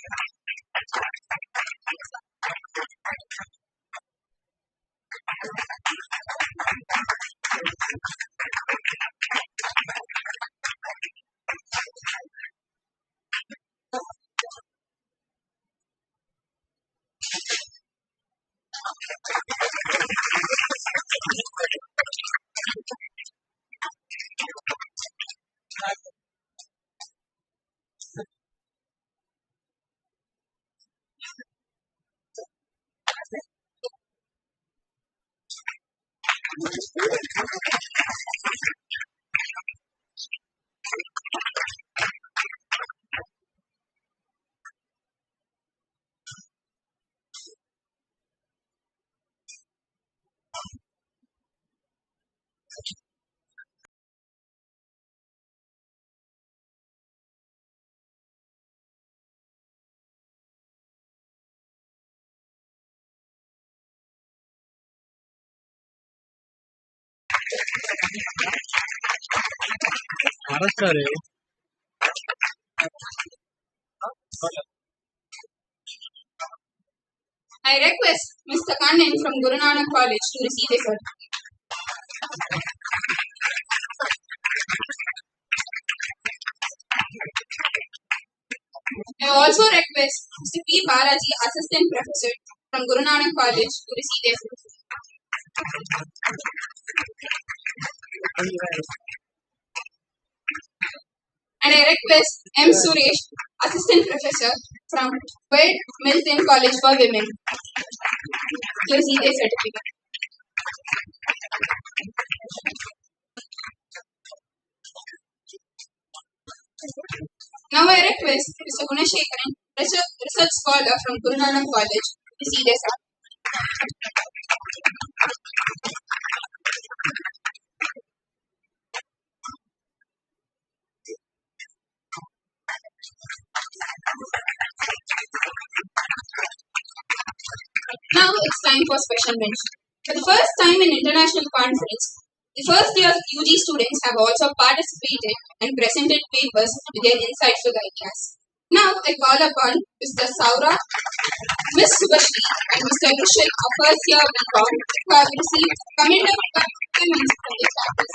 [SPEAKER 8] I request Mr. Kannan from Guru Nanak College to receive a certificate. I also request Mr. P. Balaji, Assistant Professor from Guru Nanak College to receive a certificate. And I request M. Suresh, Assistant Professor from Wade Milton College for Women to receive a certificate. Now I request Mr. Gunashekaran, Research Scholar from Guru Nanak College to receive a certificate. Now it's time for special mention. For the first time in international conference, the first year UG students have also participated and presented papers with their insightful ideas. Now I call upon Mr. Saura, Ms. Subashri, and Mr. Rushil, our first year BCom, who have received commendable compliments from the chapters.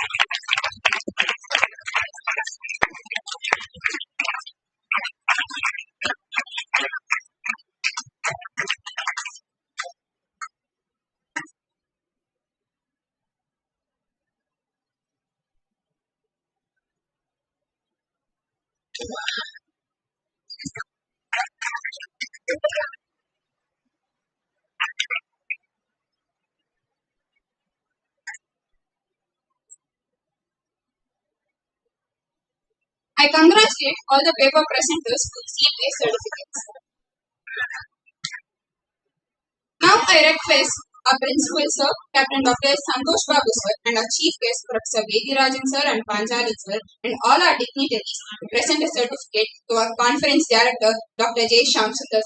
[SPEAKER 8] I congratulate all the paper presenters who received their certificates. Now I request our principal sir, Captain Dr. Santosh Babu sir, and our chief guest, Professor Vedirajan sir and Panjali sir, and all our dignitaries to present a certificate to our conference director, Dr. J. Shamsundar.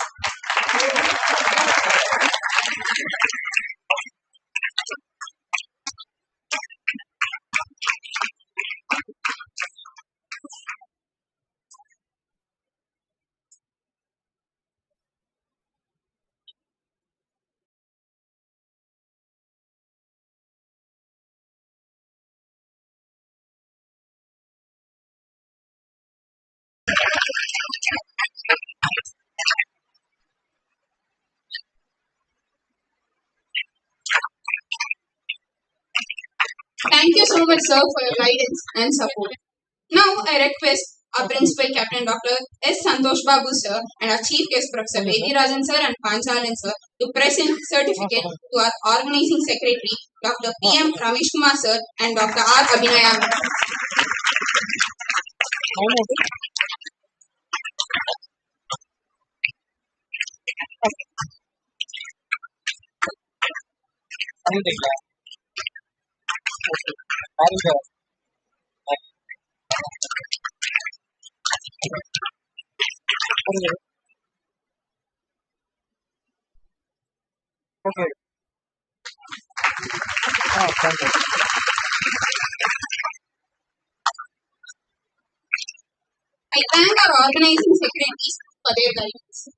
[SPEAKER 8] Thank you so much, sir, for your guidance and support. Now I request our principal, Captain Dr. S. Santosh Babu sir, and our chief guest, Professor Vedirajan sir and Panchalan sir, to present certificate to our organizing secretary, Dr. P. M. Ramesh Kumar sir, and Dr. R. Abhinaya. I thank our organizing secretaries for their guidance.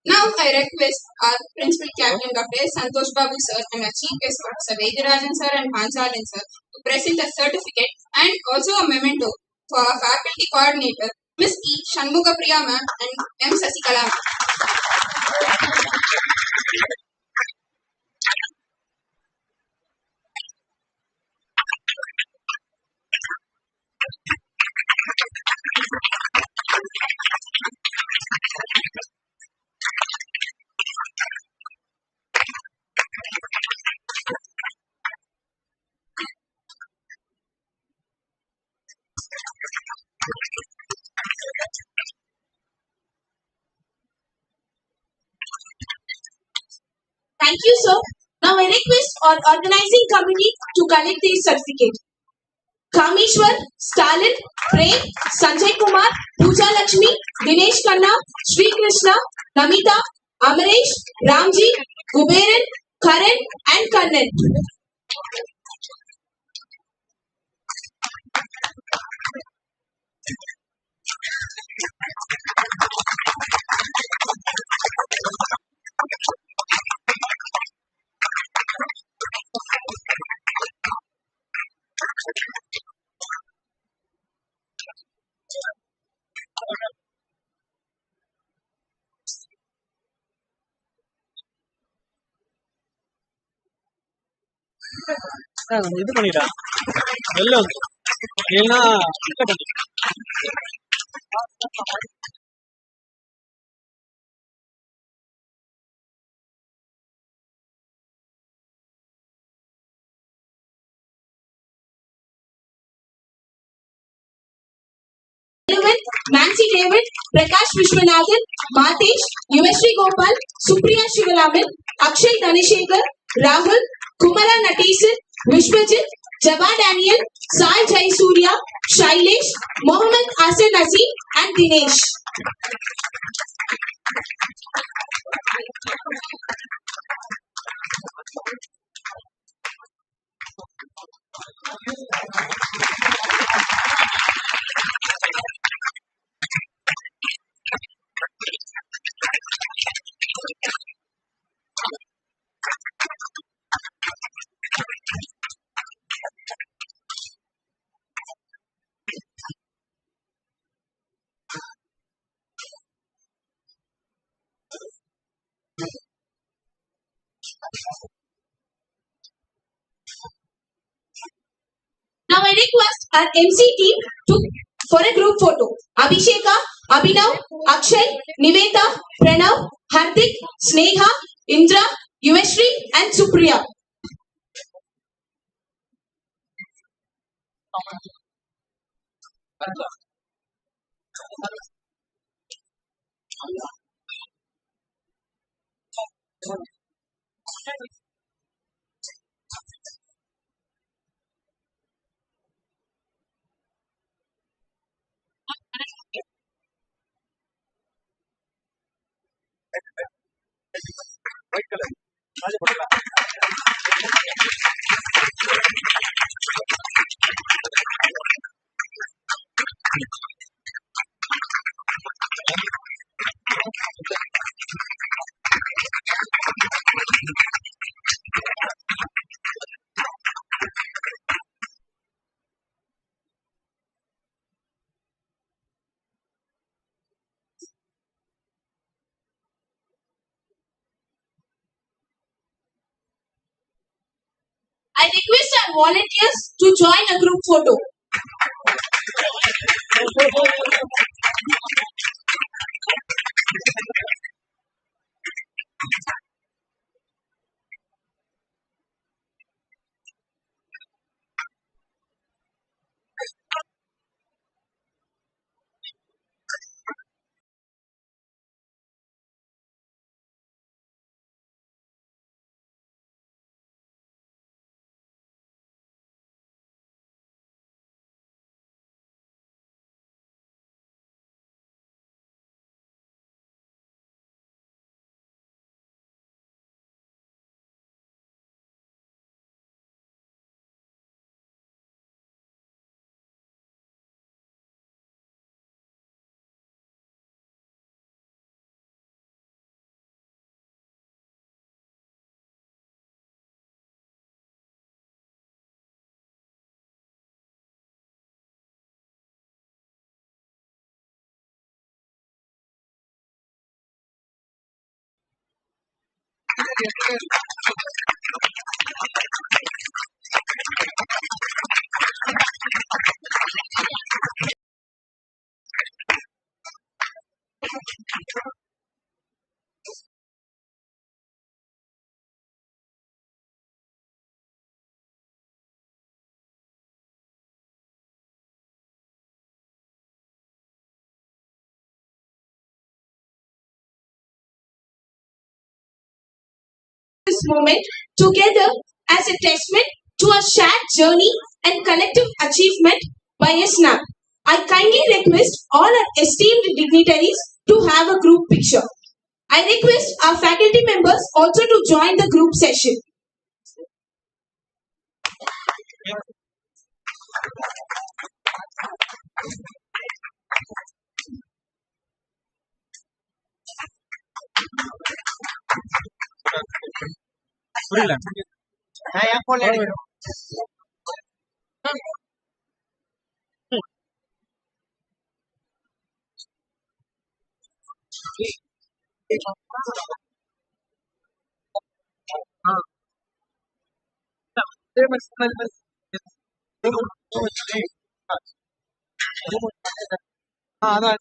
[SPEAKER 8] Now I request our principal, Captain Dr. S. Santosh Babu sir, and our chief guest, Professor Vedirajan sir and Panchalan sir, to present a certificate and also a memento for our faculty coordinator, Ms. E. Shanmuga Priya ma'am and M. Sasikala ma'am.
[SPEAKER 5] Thank you, sir. Now I request our organizing committee to collect their certificate. Kameshwar, Stalin, Prem, Sanjay Kumar, Pooja Lakshmi, Dinesh Khanna, Sri Krishna, Namita, Amaresh, Ramji, Kuberan, Karan and Kannan.
[SPEAKER 14] இது பண்ணிட்டா வெளில வந்து இல்லைன்னா
[SPEAKER 5] Nancy David, Prakash Vishwanathan, Matesh, Yuvashri Gopal, Supriya Shivaraman, Akshay Dhaneshekar, Rahul, Kumara Natesan, Vishwajit, Java Daniel, Sai Jaisurya, Shailesh, Mohammed Asan Azim and Dinesh. Now I request our MC team for a group photo. Abhisheka, Abhinav, Akshay, Niveta, Pranav, Hardik, Sneha, Indra, Yuvashri and Supriya. I request our volunteers to join a group photo. this moment together as a testament to our shared journey and collective achievement by a snap. I kindly request all our esteemed dignitaries to have a group picture. I request our faculty members also to join the group session.
[SPEAKER 14] புரியல
[SPEAKER 12] நான் என் போன்ல எடுக்கிறேன்.
[SPEAKER 14] அதான்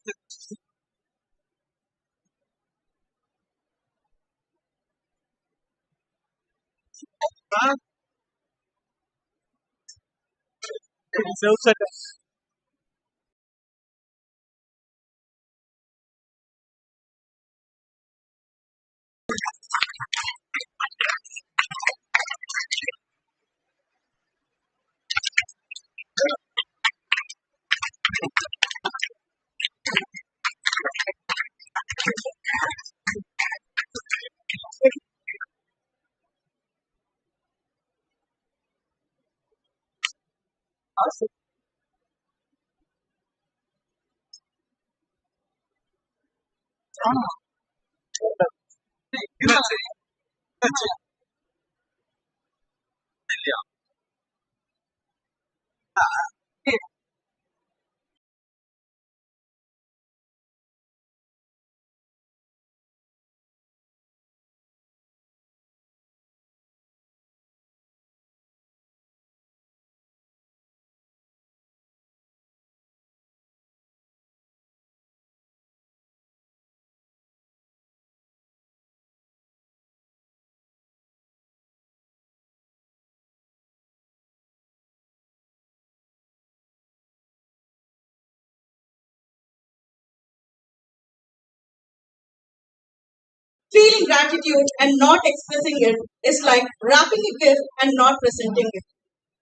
[SPEAKER 15] Feeling gratitude and not expressing it is like wrapping a gift and not presenting it.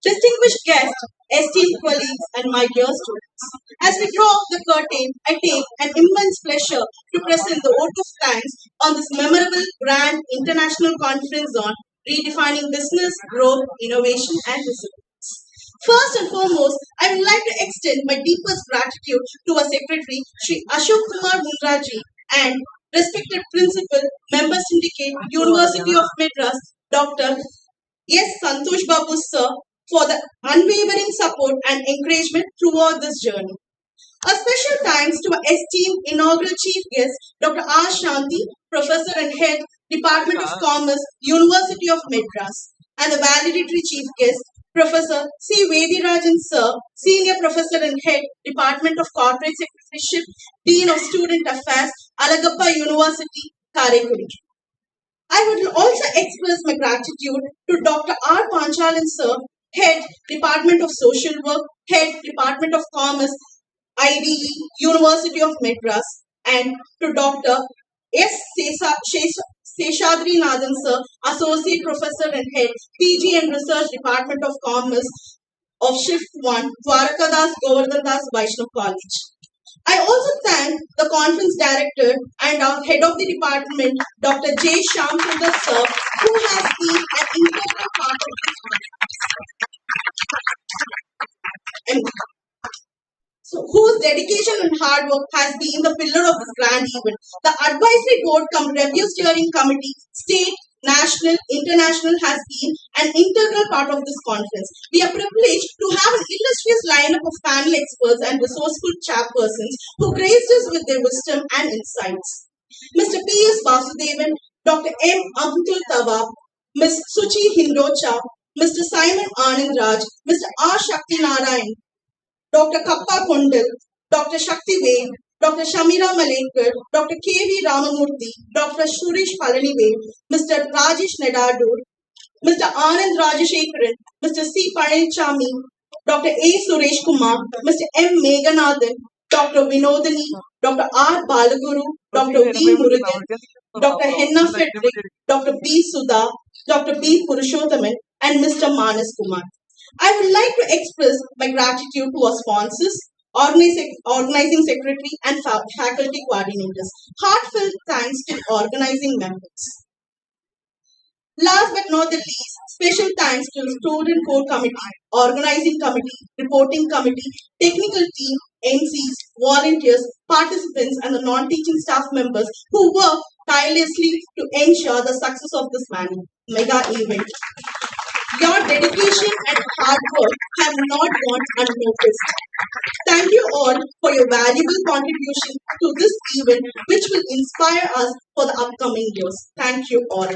[SPEAKER 15] Distinguished guests, esteemed colleagues, and my dear students, as we draw off the curtain, I take an immense pleasure to present the vote of thanks on this memorable grand international conference on redefining business, growth, innovation, and resilience. First and foremost, I would like to extend my deepest gratitude to our secretary, Sri Ashok Kumar Mundraji, and respected principal, member syndicate, University of Madras, Dr. S. Santosh Babu sir, for the unwavering support and encouragement throughout this journey. A special thanks to our esteemed inaugural chief guest, Dr. R. Shanti, Professor and Head, Department of Commerce, University of Madras, and the valedictory chief guest, Professor C. Vedirajan Sir, Senior Professor and Head, Department of Corporate Secretaryship, Dean of Student Affairs, Alagappa University, Karaikuri. I would also express my gratitude to Dr. R. Panchalan Sir, Head, Department of Social Work, Head, Department of Commerce, IDE, University of Madras, and to Dr. S. Seshadrinathan Sir, Associate Professor and Head, PG and Research Department of Commerce of Shift 1, Dwarakadas Govardhandas Vaishnav College. I also thank the conference director and our head of the department, Dr. J. Shyamsundar Sir, who has been an integral part of this conference. Whose dedication and hard work has been the pillar of this grand event. The advisory board review steering committee, state, national, international has been an integral part of this conference. We are privileged to have an illustrious lineup of panel experts and resourceful chairpersons who graced us with their wisdom and insights. Mr. P.S. Vasudevan, Dr. M. Abdul Tawab, Ms. Suchi Hindocha, Mr. Simon Anand Raj, Mr. R. Shakti Narayan, Dr. Kappa Kondal, Dr. Shakti Ved, Dr. Shamira Malekar, Dr. K.V. Ramamurthy, Dr. Suresh Palanive, Mr. Rajesh Nedadur, Mr. Anand Rajashekaran, Mr. C. Panichami, Dr. A. Suresh Kumar, Mr. M. Meghanathan, Dr. Vinodani, Dr. R. Balaguru, Dr. V. Murugan, Dr. Henna Frederick, Dr. B. Sudha, Dr. B. Purushothaman, and Mr. Manas Kumar. I would like to express my gratitude to our sponsors, organizing secretary, and faculty coordinators. Heartfelt thanks to organizing members. Last but not the least, special thanks to the student core committee, organizing committee, reporting committee, technical team, MCs, volunteers, participants, and the non-teaching staff members who work tirelessly to ensure the success of this mega event. Your dedication and hard work have not gone unnoticed. Thank you all for your valuable contribution to this event, which will inspire us for the upcoming years. Thank you all.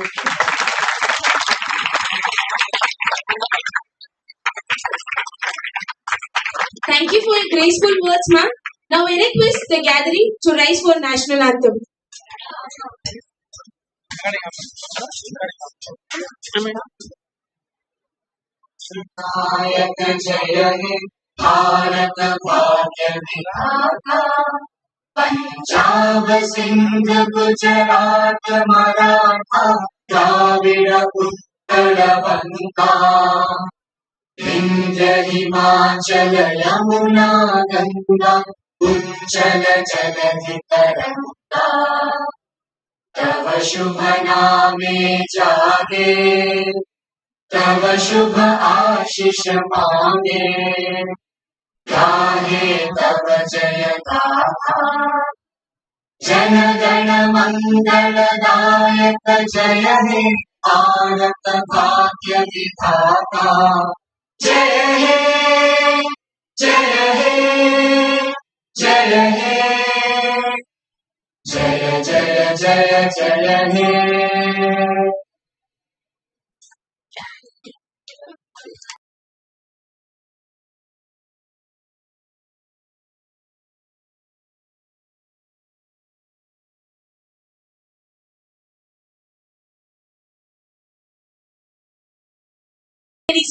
[SPEAKER 5] Thank you for your graceful words, ma'am. Now I request the gathering to rise for national anthem.
[SPEAKER 16] नायक जय हे भारत भाग्य विधाता पंजाब सिंध गुजरात मराठा द्राविड़ उत्कल बंगा विंध्य हिमाचल यमुना गंगा उज्जल जलधि तरंगा तव शुभ नामे जागे तव शुभ आशीष मांगे गाहे तव जय गाथा जन गण मंगल दायक जय हे भारत भाग्य विधाता जय हे जय हे जय हे जय जय जय जय हे
[SPEAKER 5] Very